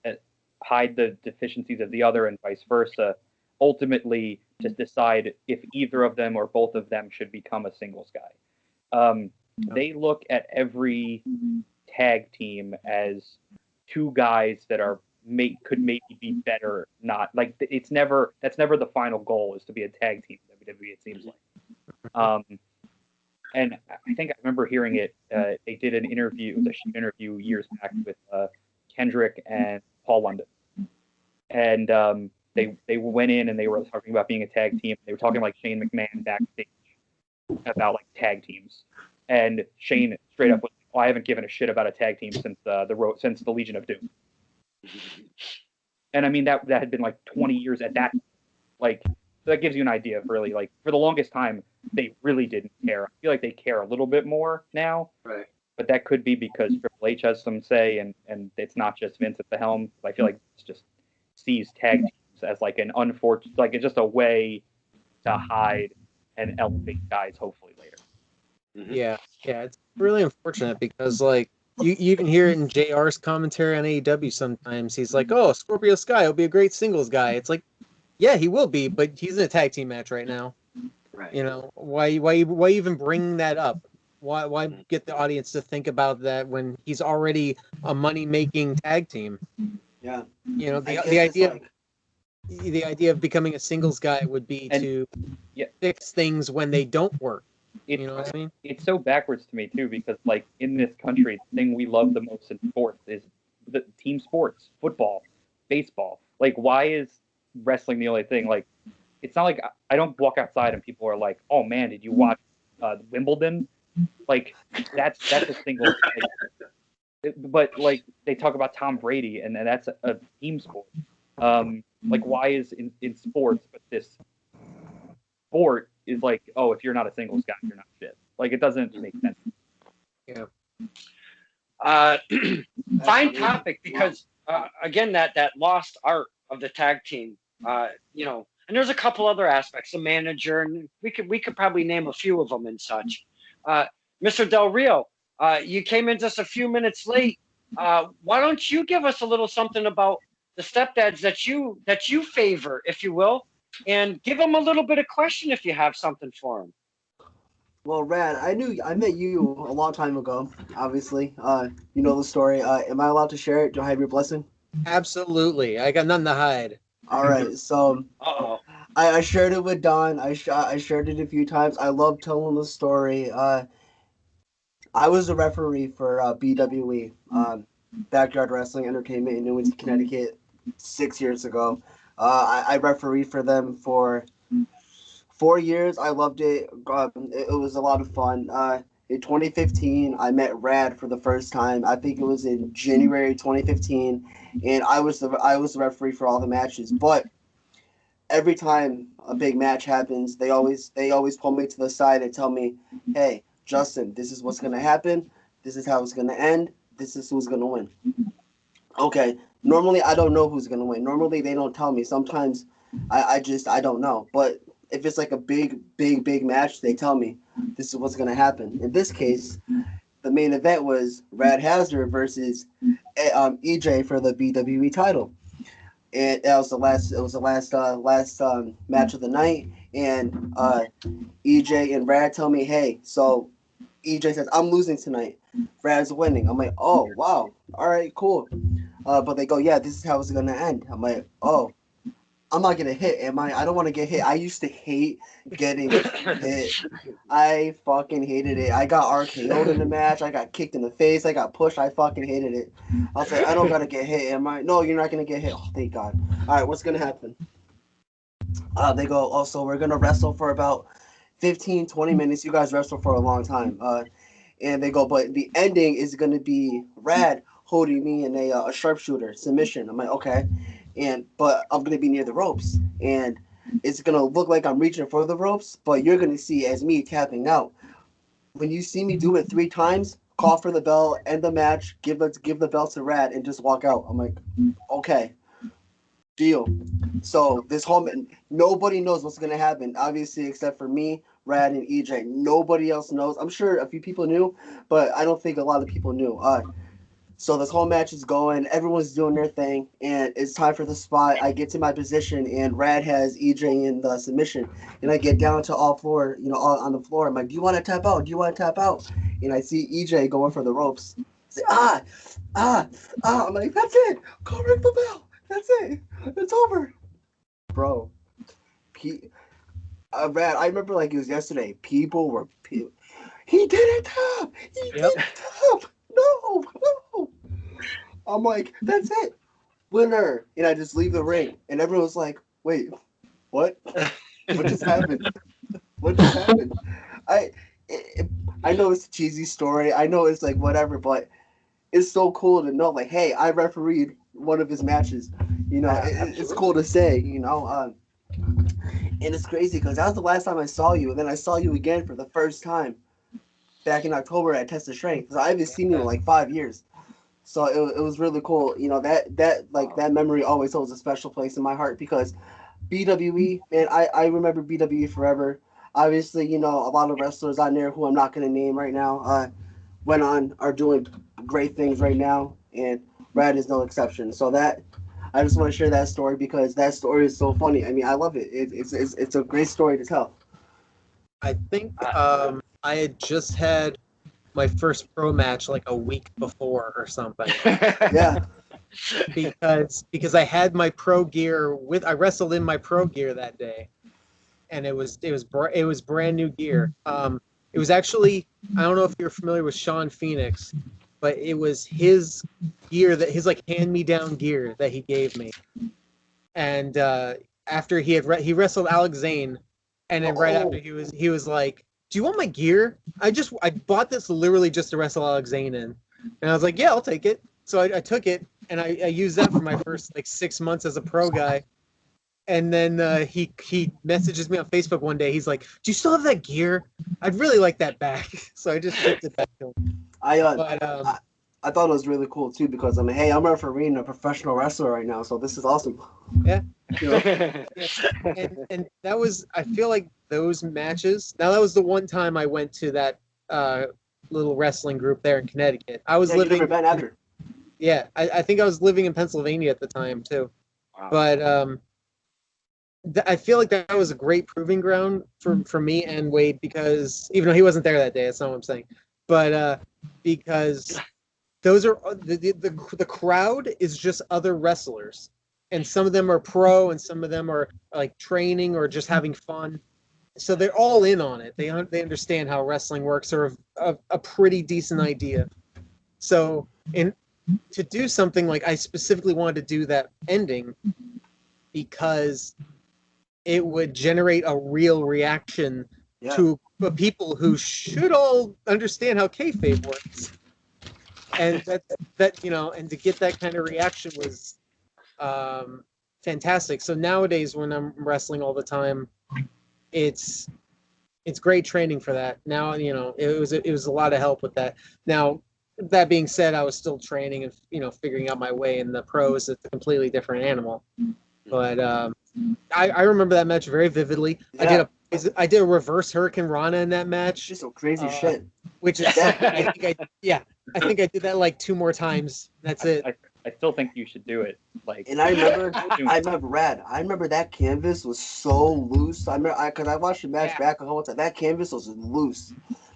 to hide the deficiencies of the other and vice versa, ultimately to decide if either of them or both of them should become a singles guy. They look at every tag team as two guys that are could maybe be better. Not like that's never the final goal is to be a tag team in WWE. It seems like. And I think I remember hearing it. They did an interview, a shoot interview years back with Kendrick and Paul London, and they went in and they were talking about being a tag team. They were talking like Shane McMahon backstage about like tag teams, and Shane straight up was like, "Oh, I haven't given a shit about a tag team since the Legion of Doom." And I mean that had been like 20 years at that. Like so that gives you an idea of really like for the longest time they really didn't care. I feel like they care a little bit more now. Right. But that could be because Triple H has some say, and it's not just Vince at the helm. I feel like it's just sees tag teams as like an unfortunate, like it's just a way to hide and elevate guys hopefully later. Yeah, it's really unfortunate because like you even hear it in JR's commentary on AEW sometimes. He's like, "Oh, Scorpio Sky will be a great singles guy." It's like, yeah, he will be, but he's in a tag team match right now. Right. You know, why even bring that up? Why get the audience to think about that when he's already a money-making tag team? Yeah. You know, the idea of becoming a singles guy would be to fix things when they don't work. You know what I mean? It's so backwards to me too because like in this country, the thing we love the most in sports is the team sports, football, baseball. Like, why is wrestling the only thing? Like, it's not like I don't walk outside and people are like, "Oh man, did you watch Wimbledon?" Like that's a single. But like they talk about Tom Brady and that's a team sport. Like why is in sports, but this sport is like, oh, if you're not a singles guy, you're not shit. Like it doesn't make sense. Yeah. Fine topic because again that lost art of the tag team. You know, and there's a couple other aspects, the manager, and we could probably name a few of them and such. Mr. Del Rio, you came in just a few minutes late. Why don't you give us a little something about the stepdads that you favor, if you will, and give them a little bit of question if you have something for them. Well, Rad, I met you a long time ago. Obviously, you know the story. Am I allowed to share it? Do I have your blessing? Absolutely. I got nothing to hide. All right. So, I shared it with Don. I shared it a few times. I love telling the story. I was a referee for BWE, Backyard Wrestling Entertainment in Newington, Connecticut, 6 years ago. I refereed for them for 4 years. I loved it. It was a lot of fun. In 2015, I met Rad for the first time. I think it was in January 2015, and I was the referee for all the matches. But every time a big match happens, they always pull me to the side and tell me, "Hey, Justin, this is what's gonna happen. This is how it's gonna end. This is who's gonna win." Okay. Normally, I don't know who's gonna win. Normally, they don't tell me. Sometimes, I don't know. But if it's like a big match, they tell me this is what's gonna happen. In this case, the main event was Rad Hazard versus EJ for the BWE title, and that was the last match of the night. And EJ and Rad tell me, "Hey, so EJ says I'm losing tonight. Rad's winning." I'm like, "Oh wow, all right, cool." But they go, "Yeah, this is how it's gonna end." I'm like, "Oh, I'm not gonna hit, am I? I don't want to get hit. I used to hate getting hit. I fucking hated it. I got RKO'd in the match. I got kicked in the face. I got pushed. I fucking hated it. I was like, I don't gotta get hit, am I? No, you're not gonna get hit. Oh, thank God. All right, what's gonna happen? They go, "Oh, so we're gonna wrestle for about 15, 20 minutes. You guys wrestle for a long time." And they go, but the ending is going to be Rad holding me in a sharpshooter submission. I'm like, okay, but I'm going to be near the ropes, and it's going to look like I'm reaching for the ropes, but you're going to see as me tapping out. When you see me do it 3 times, call for the bell, end the match, give the belt to Rad, and just walk out. I'm like, okay, deal. So this whole nobody knows what's gonna happen, obviously, except for me, Rad, and EJ. Nobody else knows. I'm sure a few people knew, but I don't think a lot of people knew. So this whole match is going, everyone's doing their thing, and it's time for the spot. I get to my position, and Rad has EJ in the submission, and I get down to all on the floor. I'm like, do you want to tap out? Do you want to tap out? And I see EJ going for the ropes. I say, I'm like, that's it. Go ring the bell. That's it. It's over. Bro. Rad, I remember like it was yesterday. He didn't tap. He didn't tap. No. I'm like, that's it. Winner. And I just leave the ring. And everyone was like, wait, what? What just happened? What just happened? I know it's a cheesy story. I know it's like whatever, but it's so cool to know, like, hey, I refereed one of his matches. It's cool to say, and it's crazy because that was the last time I saw you, and then I saw you again for the first time back in October at Test of Strength. So I haven't seen you in like 5 years. So it was really cool. That memory always holds a special place in my heart because BWE, man, I remember BWE forever. Obviously, a lot of wrestlers on there who I'm not going to name right now are doing great things right now, and Rad is no exception. So I just want to share that story because that story is so funny. I mean, I love it. It's a great story to tell. I think I had just had my first pro match like a week before or something. Yeah. Because I had my pro gear I wrestled in my pro gear that day, and it was brand new gear. It was actually, I don't know if you're familiar with Sean Phoenix, but it was his gear, his like hand-me-down gear that he gave me. And after he wrestled Alex Zane, and then right after he was like, "Do you want my gear? I bought this literally just to wrestle Alex Zane in." And I was like, "Yeah, I'll take it." So I took it, and I used that for my first like 6 months as a pro guy. And then he messages me on Facebook one day. He's like, "Do you still have that gear? I'd really like that back." So I just shipped it back to him. I thought it was really cool too because hey, I'm refereeing a professional wrestler right now, so this is awesome. Yeah. And that was, I feel like those matches. Now that was the one time I went to that little wrestling group there in Connecticut. I was living. You never been after. Yeah, I think I was living in Pennsylvania at the time too. Wow. But I feel like that was a great proving ground for me and Wade because even though he wasn't there that day, that's not what I'm saying. But because those are the crowd is just other wrestlers, and some of them are pro and some of them are like training or just having fun. So they're all in on it. They understand how wrestling works or have a pretty decent idea. So to do something like I specifically wanted to do that ending because it would generate a real reaction to people who should all understand how kayfabe works, and and to get that kind of reaction was fantastic. So nowadays, when I'm wrestling all the time, it's great training for that. Now it was a lot of help with that. Now that being said, I was still training and figuring out my way in the pros. It's a completely different animal, but I remember that match very vividly. Yeah. I did a reverse Hurricane Rana in that match. Just some crazy shit. Which is I think I did that like 2 more times. That's it. I still think you should do it. And I remember Rad. I remember that canvas was so loose. Because I watched the match back a whole time. That canvas was loose.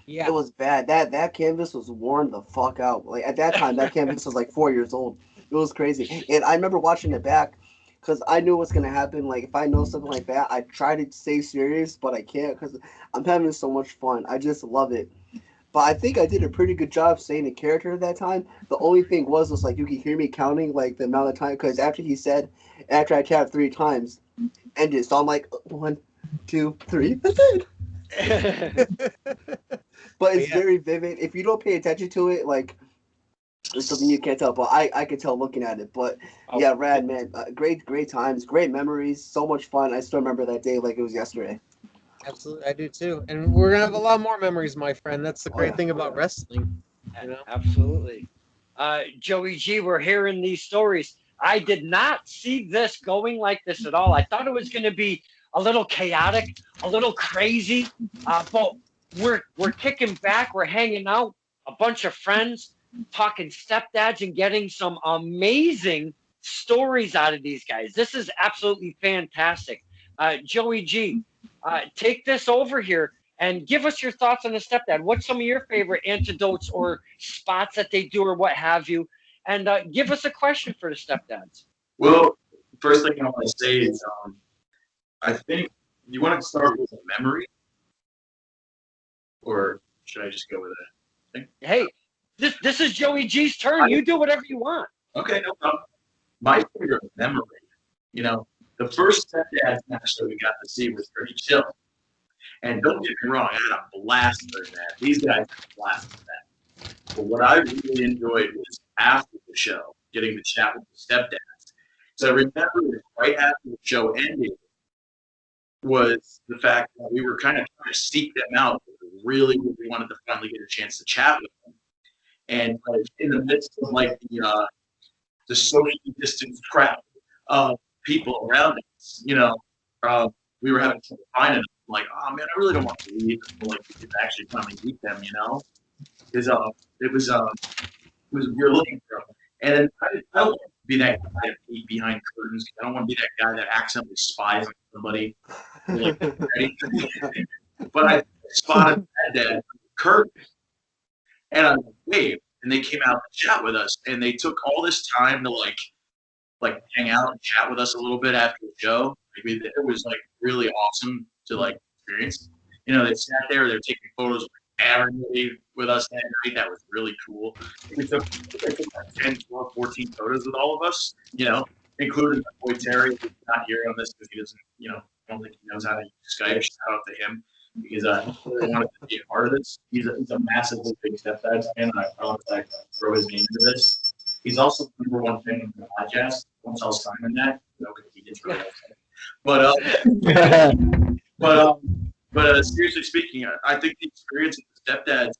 Yeah. It was bad. That canvas was worn the fuck out. Like at that time, that canvas was like 4 years old. It was crazy. And I remember watching it back because I knew what's gonna happen. Like if I know something like that, I try to stay serious, but I can't because I'm having so much fun. I just love it. But I think I did a pretty good job saying the character at that time. The only thing was like you could hear me counting like the amount of time because after I tapped 3 times, ended. So I'm like 1, 2, 3. That's it. but it's Yeah. very vivid. If you don't pay attention to it, like it's something you can't tell, but I can tell looking at it. But yeah, rad man, great times, great memories, so much fun. I still remember that day like it was yesterday. Absolutely, I do too. And we're gonna have a lot more memories, my friend. That's the Oh, great yeah. thing about wrestling. You know? Absolutely. Joey G, we're hearing these stories. I did not see this going like this at all. I thought it was going to be a little chaotic, a little crazy, but we're kicking back. We're hanging out, a bunch of friends, talking stepdads, and getting some amazing stories out of these guys. This is absolutely fantastic. Joey G, take this over here and give us your thoughts on the stepdad. What's some of your favorite antidotes or spots that they do or what have you? And give us a question for the stepdads. Well, first thing I want to say is, I think you want to start with a memory, or should I just go with it? Hey, this is Joey G's turn. You do whatever you want. Okay, no problem. My favorite memory, the first Stepdads match that we got to see was pretty chill. And don't get me wrong, I had a blast with that. These guys had a blast with that. But what I really enjoyed was after the show, getting to chat with the Stepdads. So I remember right after the show ended was the fact that we were kind of trying to seek them out. We wanted to finally get a chance to chat with them. And in the midst of the socially distanced crowd of people around us, we were having trouble finding them. Like, oh man, I really don't want to leave until we could actually finally meet them, because we were looking for them. And I don't want to be that guy that peek behind curtains. I don't want to be that guy that accidentally spies on somebody. But I spotted that curtain, and I waved, and they came out and chat with us, and they took all this time to hang out and chat with us a little bit after the show. It was really awesome to experience. They sat there, they're taking photos of everybody with us that night. That was really cool. They took 10, 12, 14 photos with all of us, including my boy Terry, who's not here on this because he doesn't, I don't think he knows how to use Skype. Shout out to him because I really wanted to be a part of this. He's a massively big Stepdads fan, and I promise I throw his name into this. He's also the number one fan of the podcast. Don't tell Symon that, because he gets really upset. But seriously speaking, I think the experience of the Stepdads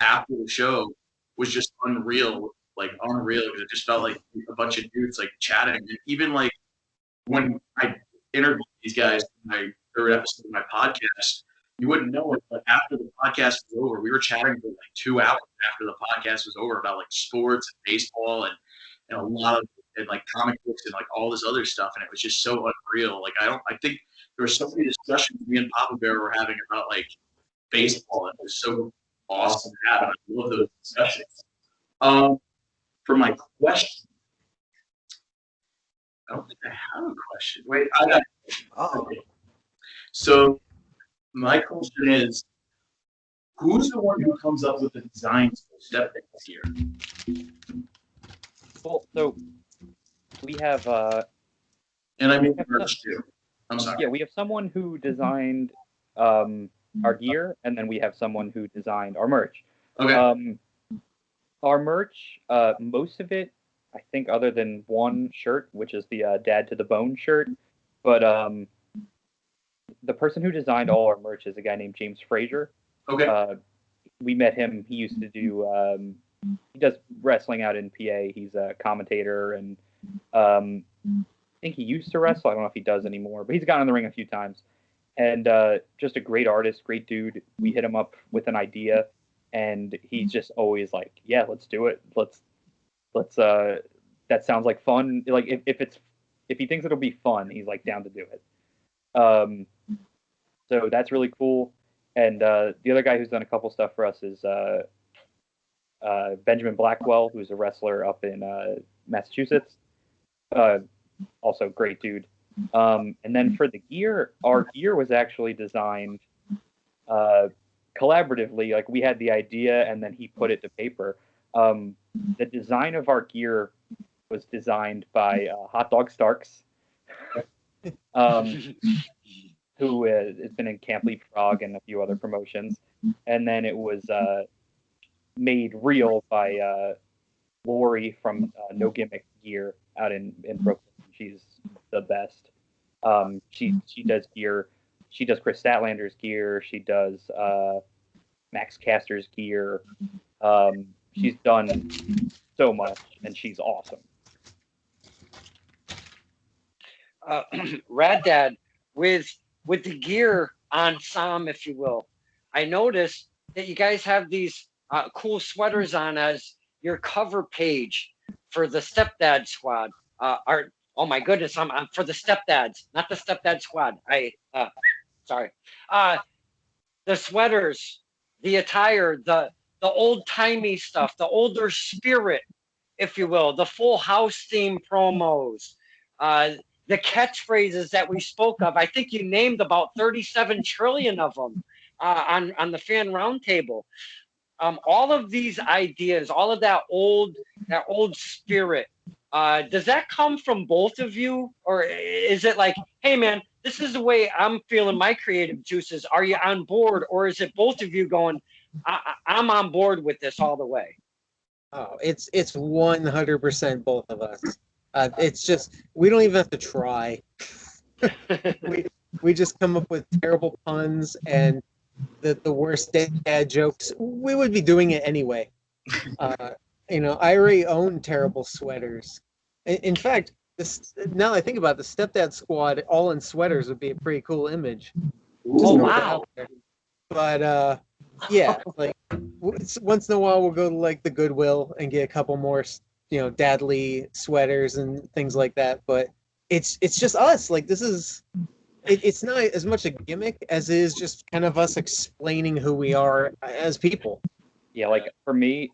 after the show was just unreal, because it just felt like a bunch of dudes chatting. And even when I interviewed these guys in my third episode of my podcast, you wouldn't know it, but after the podcast was over, we were chatting for 2 hours after the podcast was over about sports and baseball and a lot of comic books and all this other stuff, and it was just so unreal. I think there were so many discussions me and Papa Bear were having about baseball, and it was so awesome to have, and I love those discussions. For my question, I don't think I have a question. Wait, I got it. Okay. So my question is, who's the one who comes up with the designs for Stepdads here? Well, so we have and I mean merch too. I'm sorry. Yeah, we have someone who designed our gear, and then we have someone who designed our merch. Okay. Our merch, most of it, I think, other than one shirt, which is the Dad to the Bone shirt, but the person who designed all our merch is a guy named James Frazier. Okay. We met him. He used to do. He does wrestling out in PA. He's a commentator, and I think he used to wrestle. I don't know if he does anymore, but he's gotten in the ring a few times. And just a great artist, great dude. We hit him up with an idea, and he's just always like, "Yeah, let's do it. Let's. That sounds like fun. If he thinks it'll be fun, he's down to do it." So that's really cool. And the other guy who's done a couple stuff for us is Benjamin Blackwell, who's a wrestler up in Massachusetts. Also great dude. And then for the gear, our gear was actually designed collaboratively. We had the idea, and then he put it to paper. The design of our gear was designed by Hot Dog Starks, who has been in Camp Leap Frog and a few other promotions. and then it was made real by Lori from No Gimmick Gear out in Brooklyn. She's the best. She does gear. She does Chris Statlander's gear. She does Max Caster's gear. She's done so much, and she's awesome. Rad Dad, with the gear on Sam, if you will, I noticed that you guys have these cool sweaters on as your cover page for the Stepdad squad. Oh my goodness, I'm for the Stepdads, not the Stepdad squad. Sorry. The sweaters, the attire, the old timey stuff, the older spirit, if you will, the Full House theme promos, the catchphrases that we spoke of. I think you named about 37 trillion of them on the fan roundtable. All of these ideas, all of that old spirit, does that come from both of you, or is it like, hey man, this is the way I'm feeling my creative juices? Are you on board, or is it both of you going, I'm on board with this all the way? Oh, it's 100% both of us. It's just we don't even have to try. we just come up with terrible puns and the worst dad jokes. We would be doing it anyway. I already own terrible sweaters. In fact, now that I think about it, the Stepdad squad all in sweaters would be a pretty cool image. Oh wow! But yeah, like once in a while we'll go to like the Goodwill and get a couple more, Dadly sweaters and things like that. But it's just us. Like this is. It's not as much a gimmick as it is just kind of us explaining who we are as people. Yeah, like for me,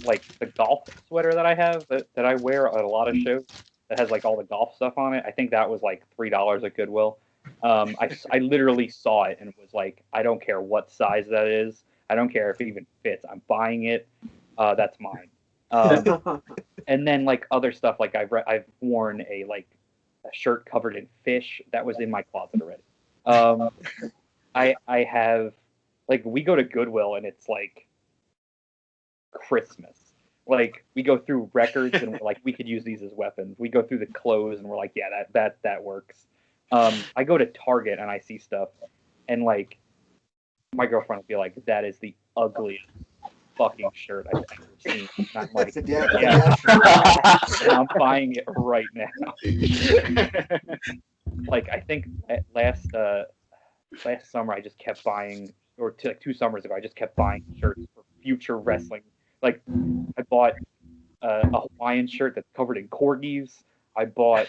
like the golf sweater that I have that I wear at a lot of shows that has like all the golf stuff on it. I think that was like $3 at Goodwill. I literally saw it and was like, I don't care what size that is. I don't care if it even fits. I'm buying it. That's mine. And then like other stuff, like I've worn a shirt covered in fish that was in my closet already. I have, like, we go to Goodwill and it's like Christmas. Like we go through records and we're like, we could use these as weapons. We go through the clothes and we're like, yeah, that works. I go to Target and I see stuff and like my girlfriend will be like, that is the ugliest fucking shirt I've ever seen. And I'm like, yeah. And I'm buying it right now. Like I think last summer I just kept buying, or 2 summers ago I just kept buying shirts for future wrestling. Like I bought a Hawaiian shirt that's covered in corgis. I bought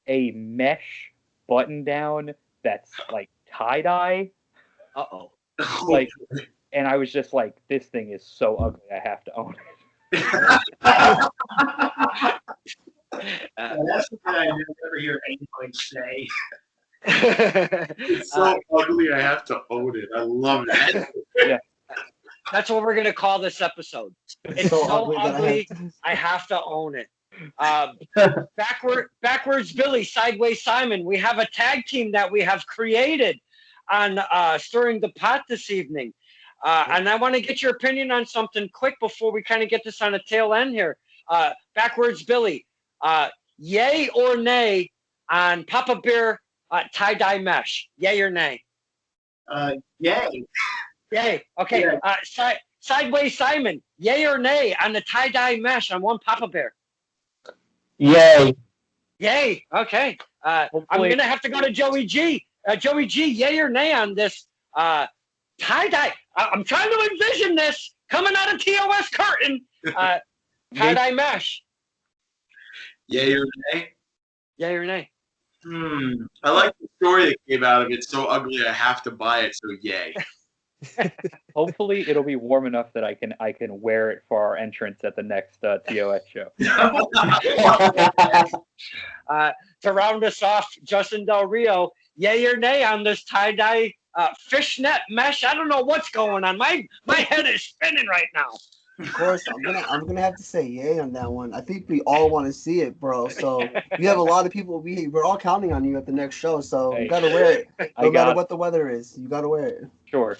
a mesh button down that's like tie-dye. Uh-oh. Like, and I was just like, this thing is so ugly, I have to own it. That's what I never hear anyone say. It's so ugly, I have to own it. I love that. Yeah. That's what we're gonna call this episode. It's so ugly, I have to own it. Backwards Billy, Sideways Simon. We have a tag team that we have created on Stirring the Pot this evening. And I want to get your opinion on something quick before we kind of get this on a tail end here. Backwards Billy, yay or nay on Papa Bear tie-dye mesh? Yay or nay? Yay. Yay. Okay. Yeah. Sideways Simon, yay or nay on the tie-dye mesh on one Papa Bear? Yay. Yay. Okay. I'm going to have to go to Joey G. Joey G, yay or nay on this tie-dye? I'm trying to envision this coming out of TOS curtain. Tie-dye mesh. Yay or nay? Yay or nay? I like the story that came out of it. So ugly, I have to buy it. So yay. Hopefully, it'll be warm enough that I can wear it for our entrance at the next TOS show. To round us off, Justin Del Rio, yay or nay on this tie-dye fishnet mesh? I don't know what's going on. My head is spinning right now. Of course, I'm gonna have to say yay on that one. I think we all want to see it, bro. So we have a lot of people. We're all counting on you at the next show. So you gotta wear it, no matter what the weather is. You gotta wear it. Sure.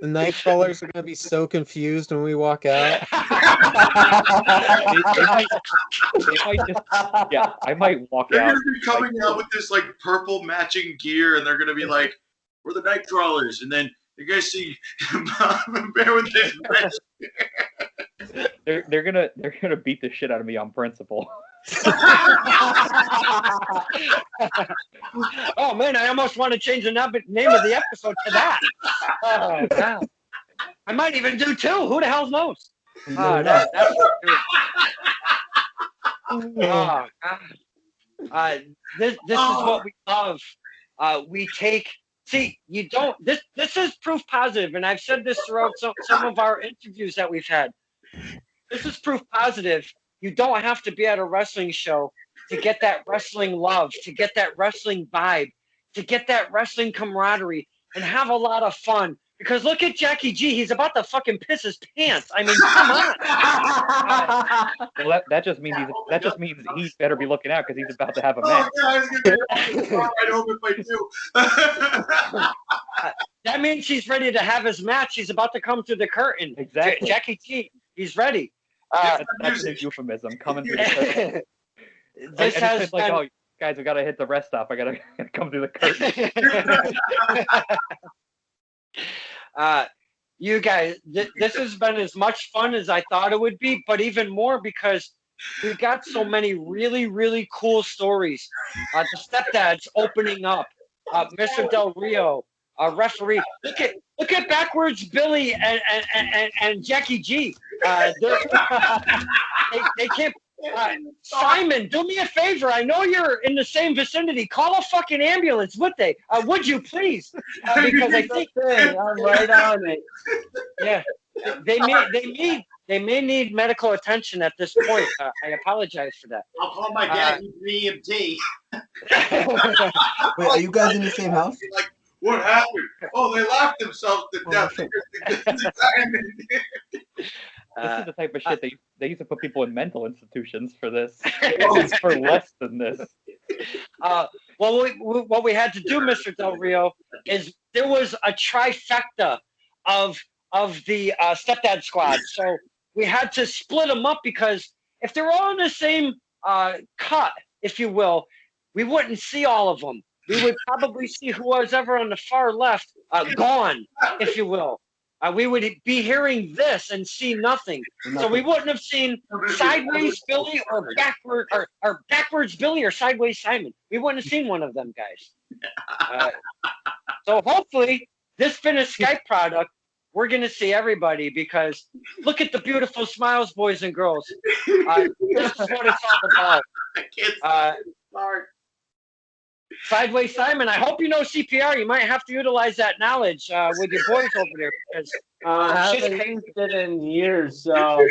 The night crawlers are gonna be so confused when we walk out. They might just, yeah, I might walk They're out. gonna be coming out with this like purple matching gear, and they're gonna be like, "We're the night crawlers," and then you guys see Mom and Bear with this red. They're gonna beat the shit out of me on principle. Oh man, I almost want to change the name of the episode to that. Oh God. I might even do 2. Who the hell knows? That's oh God. This is what we love. We take. See, you don't. This is proof positive, and I've said this throughout some of our interviews that we've had. This is proof positive. You don't have to be at a wrestling show to get that wrestling love, to get that wrestling vibe, to get that wrestling camaraderie, and have a lot of fun. Because look at Jackie G. He's about to fucking piss his pants. I mean, come on. Well, that just means he better be looking out because he's about to have a match. Oh, yeah, I was gonna right home if I do. That means he's ready to have his match. He's about to come through the curtain. Exactly. Jackie G. He's ready. That's a euphemism. Coming through the curtain. This has it's like, oh, guys, we gotta hit the rest stop. I gotta come through the curtain. You guys, this has been as much fun as I thought it would be, but even more because we've got so many really, really cool stories. The Stepdads opening up, Mr. Del Rio, referee. Look at backwards Billy and Jackie G. They can't. Symon, do me a favor. I know you're in the same vicinity. Call a fucking ambulance, would they? Would you please? Because I think I'm right on it. Yeah, they may need medical attention at this point. I apologize for that. I'll call my dad. He's an EMT. Wait, are you guys in the same house? Like, what happened? Oh, they laughed themselves to death. This is the type of shit they used to put people in mental institutions for this. It's for less than this. Well, what we had to do, Mr. Del Rio, is there was a trifecta of the Stepdad squad. So we had to split them up because if they were all in the same cut, if you will, we wouldn't see all of them. We would probably see who was ever on the far left gone, if you will. We would be hearing this and see nothing. So we wouldn't have seen sideways Billy or backwards Billy or sideways Symon. We wouldn't have seen one of them guys. So hopefully this finished Skype product, we're going to see everybody because look at the beautiful smiles, boys and girls. This is what it's all about. Sideways Symon, I hope you know CPR. You might have to utilize that knowledge with your boys over there because I haven't used it in years, so.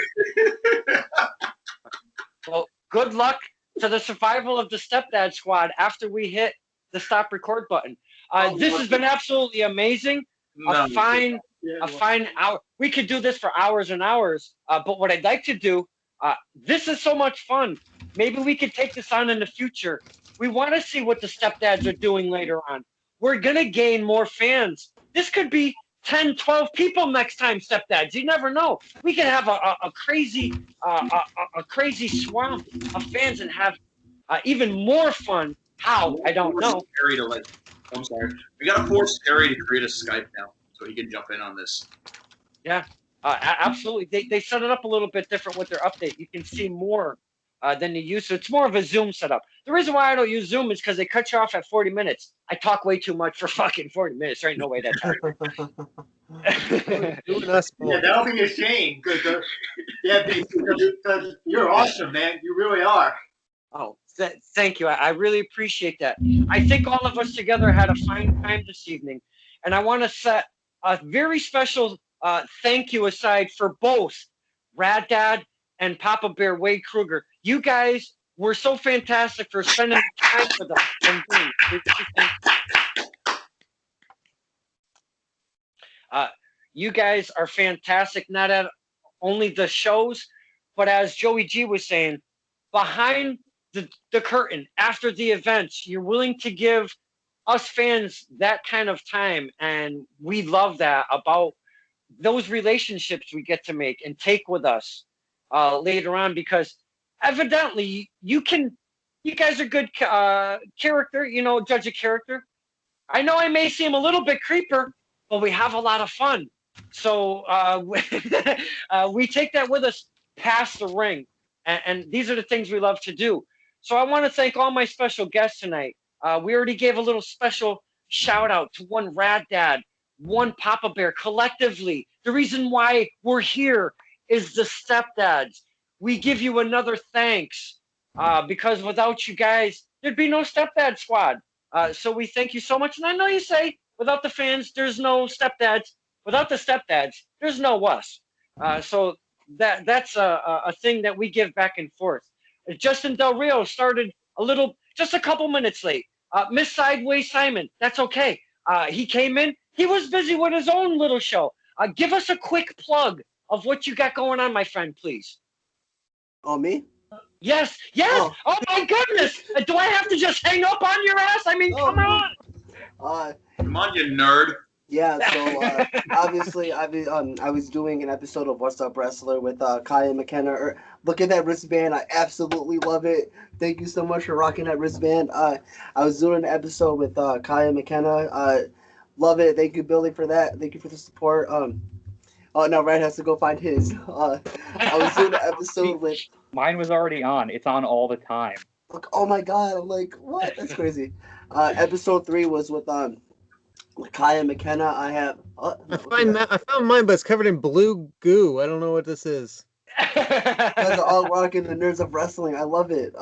Well, good luck to the survival of the Stepdad squad after we hit the stop record button. This has been absolutely amazing. A fine hour. We could do this for hours and hours, but what I'd like to do, this is so much fun. Maybe we could take this on in the future. We want to see what the Stepdads are doing later on. We're going to gain more fans. This could be 10, 12 people next time, Stepdads. You never know. We could have a crazy swamp of fans and have even more fun. How? I don't know. I'm sorry. We got to force Scary to create a Skype now so he can jump in on this. Yeah, absolutely. They set it up a little bit different with their update. You can see more than you used to. It's more of a Zoom setup. The reason why I don't use Zoom is because they cut you off at 40 minutes. I talk way too much for fucking 40 minutes. There ain't no way that's happening. Yeah, that'll be a shame. Because you're awesome, man. You really are. Oh, thank you. I really appreciate that. I think all of us together had a fine time this evening. And I want to set a very special thank you aside for both Radley and Papa Bear Wade Krueger. You guys were so fantastic for spending time with us. You guys are fantastic, not only the shows, but as Joey G was saying, behind the curtain, after the events, you're willing to give us fans that kind of time, and we love that about those relationships we get to make and take with us later on, because evidently you guys are good character, judge a character. I know I may seem a little bit creeper, but we have a lot of fun. So we take that with us past the ring, and these are the things we love to do. So I want to thank all my special guests tonight. We already gave a little special shout out to one Rad Dad, one Papa Bear. Collectively, the reason why we're here is the Stepdads. We give you another thanks because without you guys, there'd be no Stepdad Squad. So we thank you so much. And I know you say, without the fans, there's no Stepdads. Without the Stepdads, there's no us. So that's a thing that we give back and forth. Justin Del Rio started just a couple minutes late. Miss Sideways Symon, that's okay. He came in. He was busy with his own little show. Give us a quick plug of what you got going on, my friend, please. Oh, me? Yes. Oh my goodness! Do I have to just hang up on your ass? I mean, come on. Come on, you nerd. Yeah, so obviously I was doing an episode of What's Up Wrestler with Kaya McKenna. Look at that wristband. I absolutely love it. Thank you so much for rocking that wristband. I was doing an episode with Kaya McKenna. Love it. Thank you, Billy, for that. Thank you for the support. Oh, no, Red has to go find his. I was doing an episode with... Mine was already on. It's on all the time. Like, oh my God. I'm like, what? That's crazy. Episode 3 was with Kaya McKenna. I have... I found mine, but it's covered in blue goo. I don't know what this is. You guys are all rocking the Nerds of Wrestling. I love it.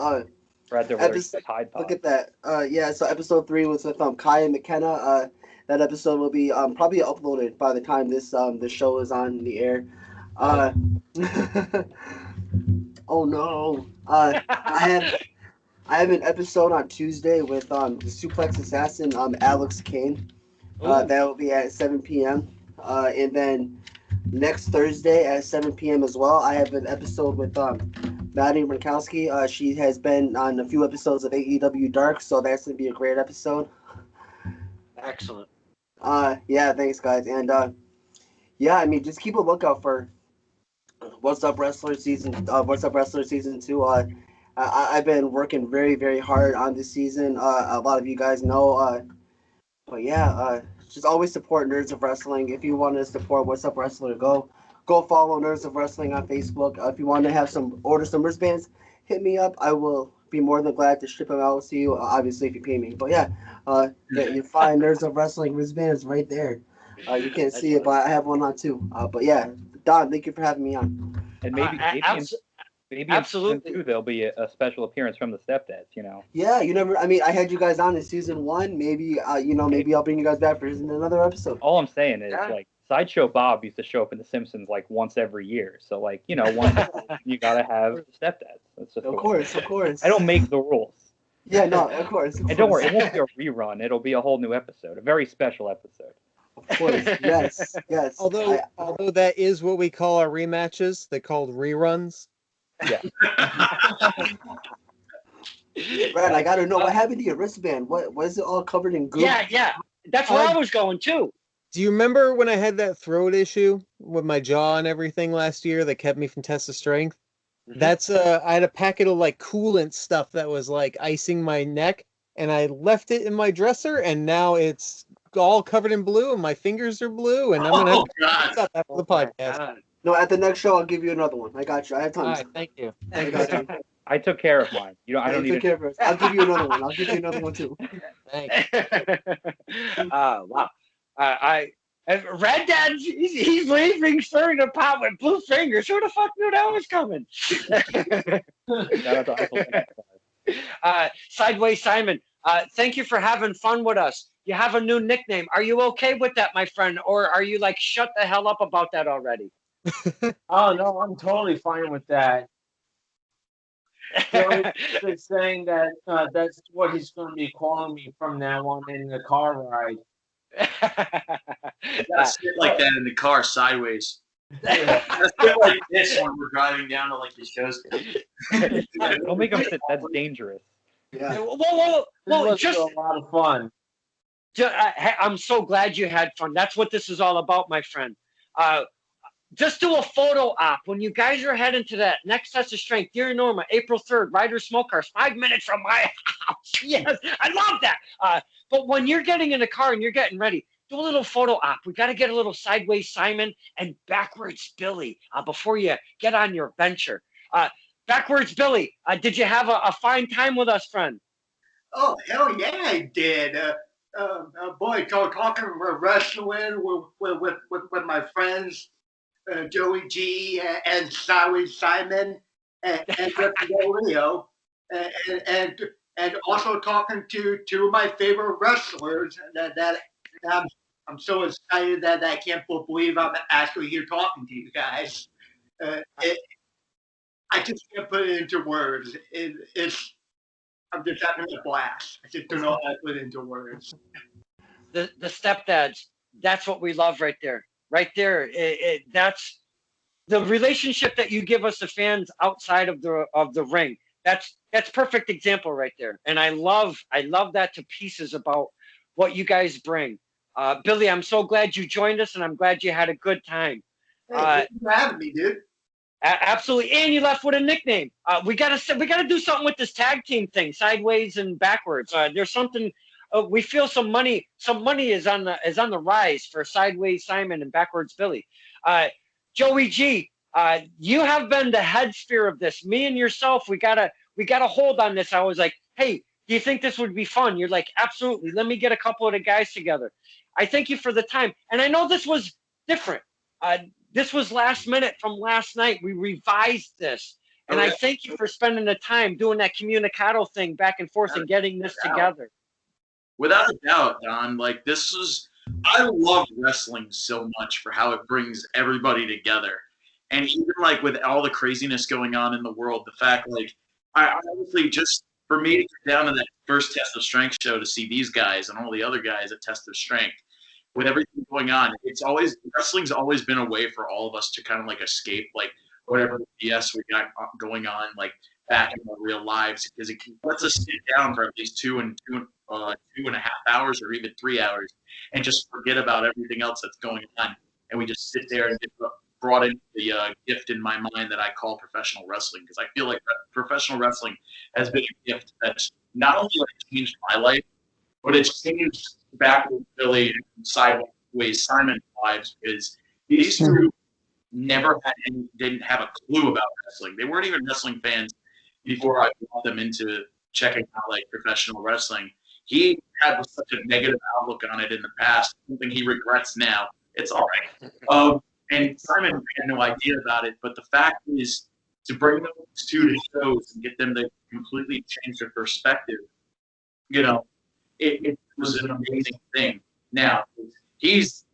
Brad, they're wearing Tide Pods. Look at that. Yeah, so episode 3 was with Kaya McKenna. That episode will be probably uploaded by the time this show is on the air. Oh no. I have an episode on Tuesday with the Suplex Assassin, Alex Kane. That will be at 7 p.m. And then next Thursday at 7 p.m. as well, I have an episode with Maddie Rankowski. She has been on a few episodes of AEW Dark, so that's going to be a great episode. Excellent. Yeah, thanks, guys. And yeah, I mean, just keep a lookout for What's Up Wrestler season 2. I've been working very, very hard on this season. A lot of you guys know. But yeah, just always support Nerds of Wrestling. If you want to support What's Up Wrestler, go follow Nerds of Wrestling on Facebook. If you want to order some wristbands, hit me up. I will be more than glad to ship them out to you. Obviously, if you pay me. But yeah, you find Nerds of Wrestling wristbands right there. You can't see it, but I have one on too. But yeah, Don, thank you for having me on. And maybe absolutely. In season 2 there'll be a special appearance from the Stepdads. Yeah, you never. I mean, I had you guys on in season 1. Maybe maybe I'll bring you guys back for another episode. All I'm saying is like Sideshow Bob used to show up in The Simpsons like once every year. So like once you gotta have the Stepdads. That's just of course. I don't make the rules. Yeah, no, of course. And don't worry, it won't be a rerun. It'll be a whole new episode, a very special episode. Of course, yes. Although that is what we call our rematches. They're called reruns. Yeah. Brad, I gotta know what happened to your wristband. What was it all covered in goo? Yeah. That's where I was going too. Do you remember when I had that throat issue with my jaw and everything last year that kept me from test of strength? Mm-hmm. That's I had a packet of like coolant stuff that was like icing my neck, and I left it in my dresser, and now it's all covered in blue, and my fingers are blue, and I'm gonna have to stop after the podcast. No, at the next show I'll give you another one. I got you. I have tons. All right, thank you. I got you. I took care of mine. I don't need it. I'll give you another one. I'll give you another one too. Thanks. Wow. Red Dad, he's leaving, stirring a pot with blue fingers. Who the fuck knew that was coming? Sideways Symon, thank you for having fun with us. You have a new nickname. Are you okay with that, my friend? Or are you like, shut the hell up about that already? Oh, no, I'm totally fine with that. Joey's saying that that's what he's going to be calling me from now on in the car ride. You gotta sit like that in the car sideways. Let's get like this when we're driving down to like the shows. Don't make them sit. That's dangerous. Yeah. This was just a lot of fun. I'm so glad you had fun. That's what this is all about, my friend. Just do a photo op when you guys are heading to that next test of strength. Dear Norma, April 3rd, Ryder Smoke Cars, 5 minutes from my house. Yes, I love that. But when you're getting in the car and you're getting ready, do a little photo op. We got to get a little sideways Symon and backwards Billy before you get on your venture. Backwards Billy, did you have a fine time with us, friend? Oh, hell yeah, I did. Boy, talking wrestling with my friends, Joey G and Sideways Symon and Leo, and also talking to two of my favorite wrestlers that I'm so excited that I can't believe I'm actually here talking to you guys. I just can't put it into words. I'm just having a blast. I just don't know how to put it into words. The Stepdads, that's what we love right there. Right there. That's the relationship that you give us, the fans outside of the ring. That's perfect example right there. And I love that to pieces about what you guys bring. Billy, I'm so glad you joined us, and I'm glad you had a good time. Hey, thanks for having me, dude. Absolutely, and you left with a nickname. We gotta do something with this tag team thing, sideways and backwards. There's something. We feel some money is on the rise for sideways Symon and backwards Billy. Joey G, you have been the head spear of this. Me and yourself, we got a hold on this. I was like, hey, do you think this would be fun? You're like, absolutely. Let me get a couple of the guys together. I thank you for the time, and I know this was different. This was last minute from last night. We revised this. And I thank you for spending the time doing that communicado thing back and forth and getting this together. Without a doubt, Don, like I love wrestling so much for how it brings everybody together. And even like with all the craziness going on in the world, the fact like I honestly just for me to get down to that first Test of Strength show to see these guys and all the other guys at Test of Strength, with everything going on, wrestling's always been a way for all of us to kind of like escape like whatever BS we got going on like back in our real lives, because it lets us sit down for at least 2.5 hours or even 3 hours and just forget about everything else that's going on, and we just sit there and get brought into the gift in my mind that I call professional wrestling, because I feel like professional wrestling has been a gift that's not only like changed my life, but it's changed backwards Billy and sideways Symon lives, because these two didn't have a clue about wrestling. They weren't even wrestling fans before I brought them into checking out like professional wrestling. He had such a negative outlook on it in the past, something he regrets now. It's all right. And Symon had no idea about it, but the fact is to bring those two to shows and get them to completely change their perspective, it was an amazing thing. Now, he's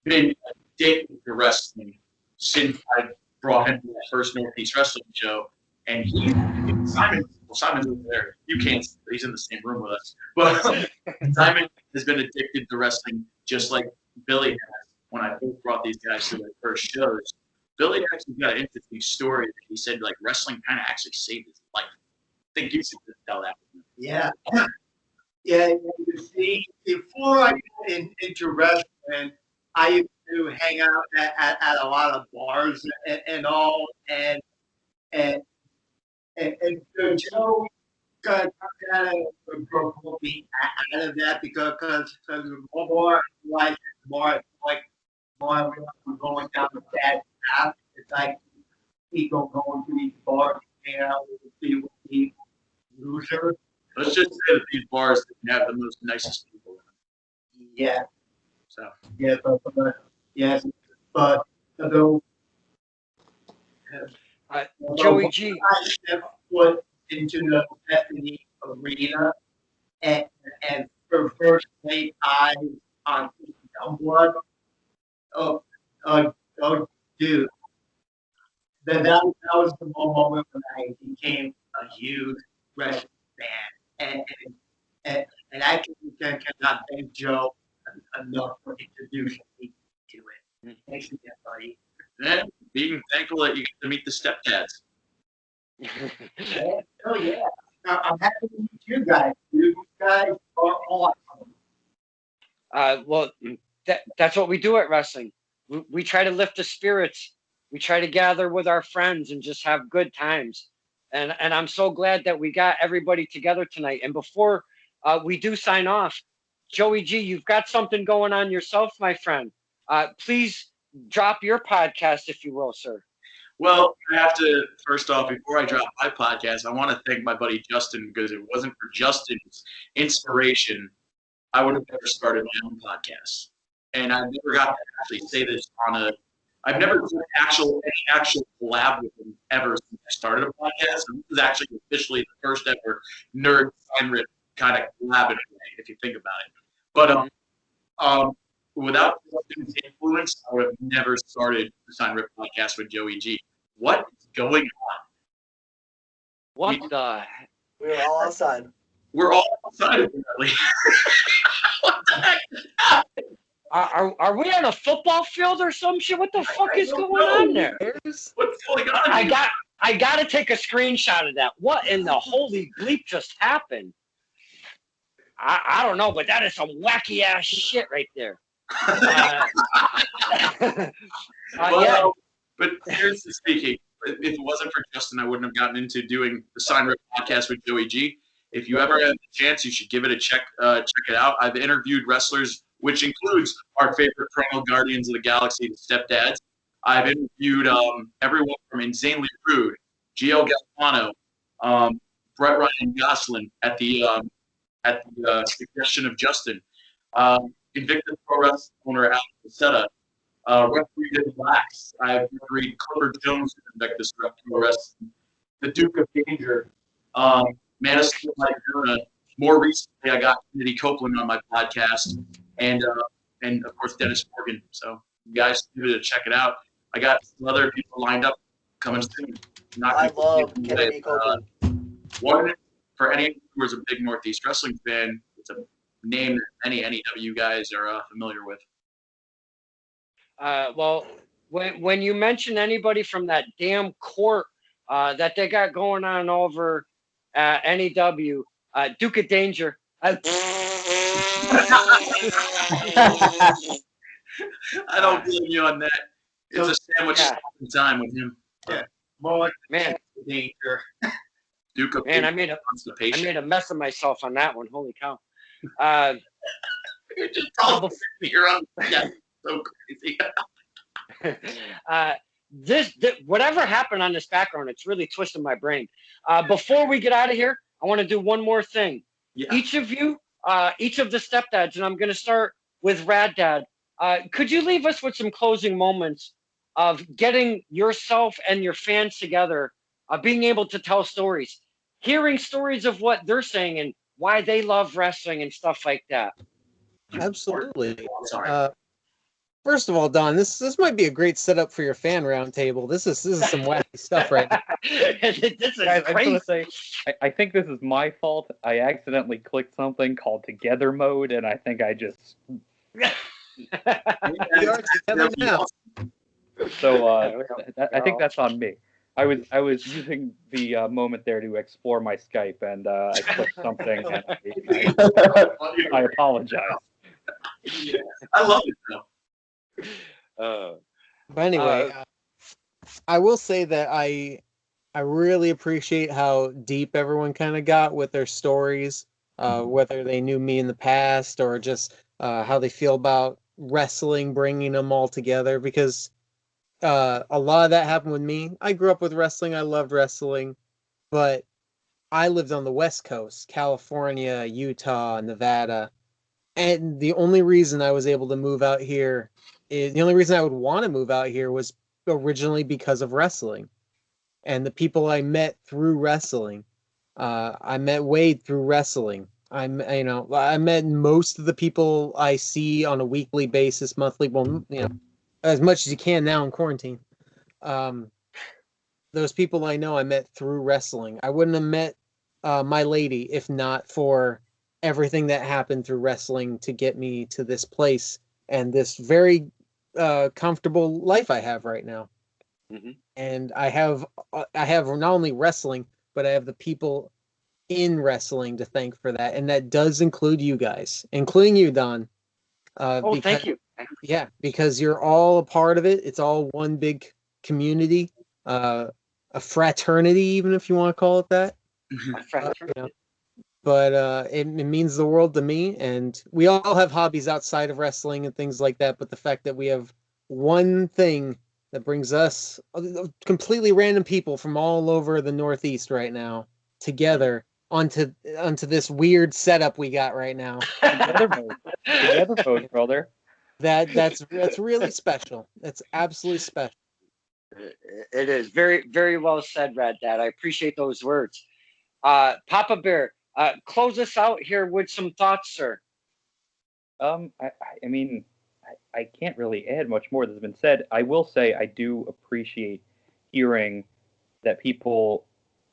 been addicted to wrestling since I brought him to that first Northeast Wrestling show. And Symon's over there. You can't see, he's in the same room with us. But Symon has been addicted to wrestling just like Billy has when I first brought these guys to their first shows. Billy actually got an interesting story. He said, like, wrestling kind of actually saved his life. I think you should tell that. Yeah. Yeah, you see, before I got into wrestling, I used to hang out at a lot of bars and all, and so Joe kind of broke me out of that because the more I like more I'm going down the bad path. It's like people going to these bars, hang out with the loser. Let's just say that these bars have the most nicest people in them. Yeah. So. Yeah, but though. Joey G. I stepped foot into the Bethany arena and for first laid eyes on Youngblood. Oh, dude. That was the moment when I became a huge wrestling fan. And I cannot thank Joe enough for introducing me to it. Thanks again, buddy. And being thankful that you get to meet the Stepdads. Oh yeah. I'm happy to meet you guys. You guys are awesome. Well, that's what we do at wrestling. We try to lift the spirits. We try to gather with our friends and just have good times. And I'm so glad that we got everybody together tonight. And before we do sign off, Joey G, you've got something going on yourself, my friend. Please drop your podcast, if you will, sir. Well, I have to, first off, before I drop my podcast, I want to thank my buddy Justin, because if it wasn't for Justin's inspiration, I would have never started my own podcast. And I've never got to actually say this I've never done any actual collab with him ever since I started a podcast. And this is actually officially the first ever nerd sign rip kind of collab in a way, if you think about it. But without Justin's influence, I would have never started the Sign Rip podcast with Joey G. What is going on? What the? We're all outside. We're all outside apparently. What the heck? Are we on a football field or some shit? What the fuck is going on there? What's going on? I gotta take a screenshot of that. What in the holy bleep just happened? I don't know, but that is some wacky ass shit right there. Yeah. But seriously speaking, if it wasn't for Justin, I wouldn't have gotten into doing the Sign Rip podcast with Joey G. If you ever have the chance, you should give it a check. Check it out. I've interviewed wrestlers, which includes our favorite perennial guardians of the galaxy, the Stepdads. I've interviewed everyone from Insanely Rude, Gio Galvano, Brett Ryan Gosselin at the suggestion of Justin, Invictus Pro Wrestling owner Alex Facetta, referee Dave Blacks. I've refereed Clifford Jones in Invictus Pro Wrestling, the Duke of Danger, Man of Steel Mike Gurna. More recently, I got Kennedy Copeland on my podcast, and of course Dennis Morgan. So you guys give it a check it out. I got some other people lined up coming soon. I love Kennedy Copeland. One, for anyone who is a big Northeast wrestling fan, it's a name that many NEW guys are familiar with. Well, when you mention anybody from that damn court that they got going on over NEW, Duke of Danger. I don't blame you on that. It's a sandwich time with him. Yeah, more man, Danger. Duke of man, Danger. I made a mess of myself on that one. Holy cow! You're just all you're on. Yeah, so crazy. This whatever happened on this background, it's really twisting my brain. Before we get out of here, I want to do one more thing. Yeah. Each of you, each of the Stepdads, and I'm going to start with Rad Dad. Could you leave us with some closing moments of getting yourself and your fans together, being able to tell stories, hearing stories of what they're saying and why they love wrestling and stuff like that? Absolutely. First of all, Don, this might be a great setup for your fan roundtable. This is some wacky stuff right now. This is Guys, crazy. I think this is my fault. I accidentally clicked something called Together Mode, and I think I just. We are together now. So I think that's on me. I was using the moment there to explore my Skype, and I clicked something. And I apologize. Yeah, I love it though. But anyway, I will say that I really appreciate how deep everyone kind of got with their stories, whether they knew me in the past or just how they feel about wrestling, bringing them all together, because a lot of that happened with me. I grew up with wrestling. I loved wrestling, but I lived on the West Coast, California, Utah, Nevada. And the only reason I was able to move out here the only reason I would want to move out here was originally because of wrestling and the people I met through wrestling. I met Wade through wrestling. I met most of the people I see on a weekly basis, monthly, as much as you can now in quarantine. Those people I know I met through wrestling. I wouldn't have met my lady if not for everything that happened through wrestling to get me to this place and this very comfortable life I have right now. Mhm. And I have not only wrestling, but I have the people in wrestling to thank for that, and that does include you guys, including you, Don. Oh, Because, thank you. yeah, because you're all a part of it. It's all one big community, a fraternity, even if you want to call it that. You know, but it means the world to me, and we all have hobbies outside of wrestling and things like that. But the fact that we have one thing that brings us completely random people from all over the Northeast right now together onto this weird setup we got right now. Together mode, brother. That's really special. That's absolutely special. It is very, very well said, Red Dad. I appreciate those words. Papa Bear, close us out here with some thoughts, sir. I mean, I can't really add much more that's been said. I will say I do appreciate hearing that people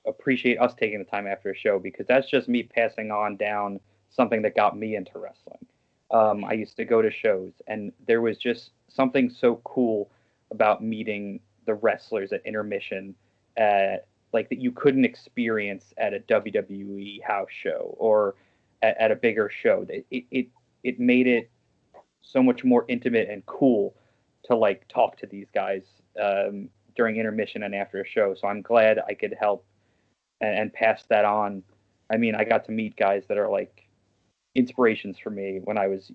appreciate us taking the time after a show, because that's just me passing on down something that got me into wrestling. I used to go to shows, and there was just something so cool about meeting the wrestlers at intermission, like that you couldn't experience at a WWE house show or at a bigger show. It made it so much more intimate and cool to like talk to these guys during intermission and after a show. So I'm glad I could help and pass that on. I mean, I got to meet guys that are like inspirations for me when I was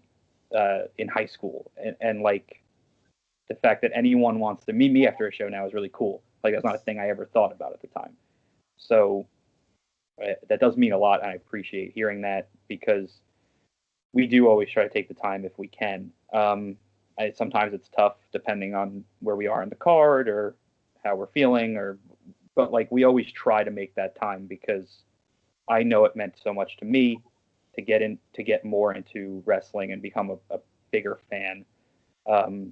in high school, and like the fact that anyone wants to meet me after a show now is really cool. Like that's not a thing I ever thought about at the time. So that does mean a lot, and I appreciate hearing that, because we do always try to take the time if we can. Sometimes it's tough depending on where we are in the card or how we're feeling, but like we always try to make that time, because I know it meant so much to me to get more into wrestling and become a bigger fan.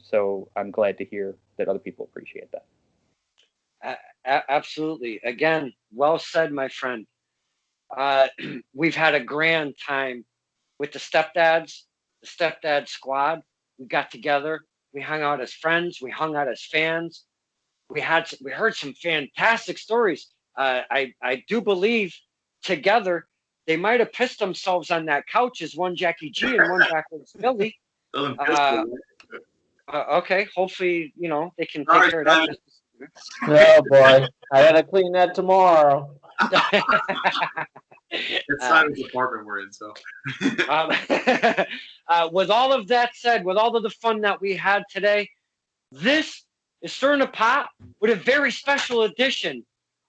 So I'm glad to hear that other people appreciate that. Absolutely. Again, well said, my friend. We've had a grand time with the Stepdads, the Stepdad squad. We got together. We hung out as friends. We hung out as fans. We heard some fantastic stories. I do believe together they might have pissed themselves on that couch as one Jackie G and one backwards Billy. Okay, hopefully they can take care of that. Oh boy, I gotta clean that tomorrow. It's not his apartment we're in, so. With all of that said, with all of the fun that we had today, this is stirring the pot with a very special edition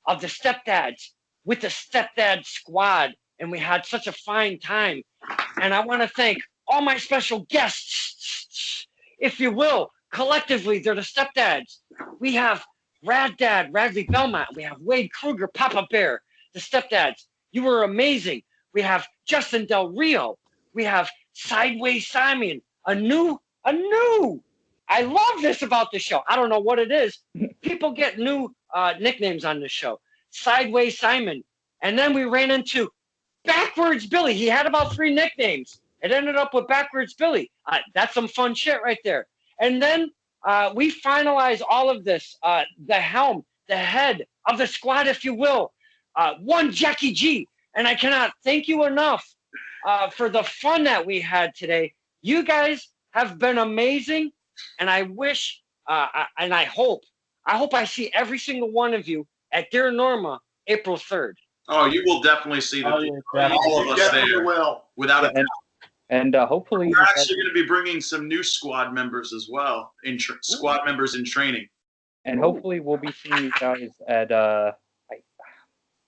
of the Stepdads with the Stepdad squad, and we had such a fine time. And I want to thank all my special guests, if you will. Collectively, they're the Stepdads. We have Radley Belmont. We have Wade Krueger, Papa Bear, the Stepdads. You were amazing. We have Justin Del Rio. We have Sideways Symon. A new. I love this about the show. I don't know what it is. People get new nicknames on the show. Sideways Symon. And then we ran into Backwards Billy. He had about 3 nicknames. It ended up with Backwards Billy. That's some fun shit right there. And then we finalized all of this. The helm, the head of the squad, if you will. One Jackie G. And I cannot thank you enough for the fun that we had today. You guys have been amazing. And I wish, and I hope I see every single one of you at Dear Norma April 3rd. Oh, you will definitely see all of us there. Will. Without a doubt. And hopefully we're actually going to be bringing some new squad members as well, squad members in training. And hopefully we'll be seeing you guys at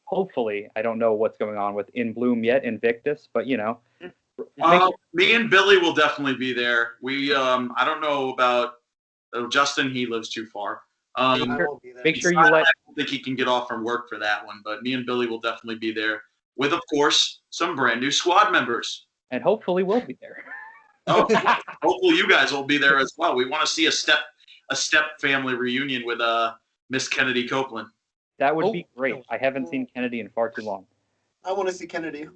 hopefully, I don't know what's going on with In Bloom yet, Invictus, but me and Billy will definitely be there. We I don't know about Justin, he lives too far. Make sure you let. I don't think he can get off from work for that one, but me and Billy will definitely be there with, of course, some brand new squad members. And hopefully we'll be there. Oh, hopefully you guys will be there as well. We want to see a step family reunion with Miss Kennedy Copeland. That would be great. I haven't seen Kennedy in far too long. I want to see Kennedy.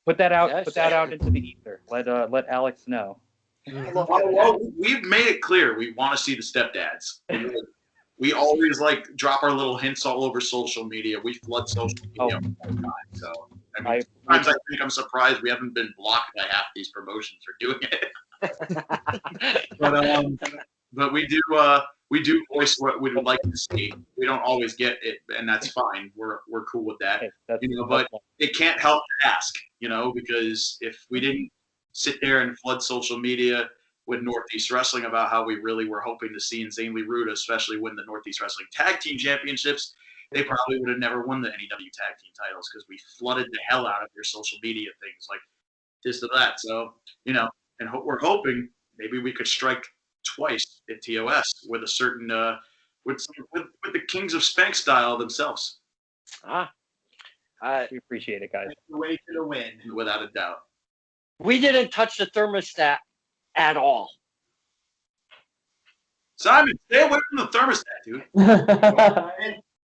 Put that out. Put that out into the ether. Let Alex know. Well, we've made it clear we want to see the Stepdads. We always like drop our little hints all over social media. We flood social media all the time. So sometimes I think I'm surprised we haven't been blocked by half these promotions for doing it. But we do voice what we would like to see. We don't always get it, and that's fine. We're cool with that. But it can't help to ask, because if we didn't sit there and flood social media with Northeast Wrestling about how we really were hoping to see Insanely Rude, especially win the Northeast Wrestling Tag Team Championships, they probably would have never won the NEW Tag Team titles because we flooded the hell out of their social media things like this or that. So, and we're hoping maybe we could strike twice at TOS with a certain with the Kings of Spank style themselves. We appreciate it, guys. The way to the win, without a doubt. We didn't touch the thermostat at all. Simon, stay away from the thermostat, dude.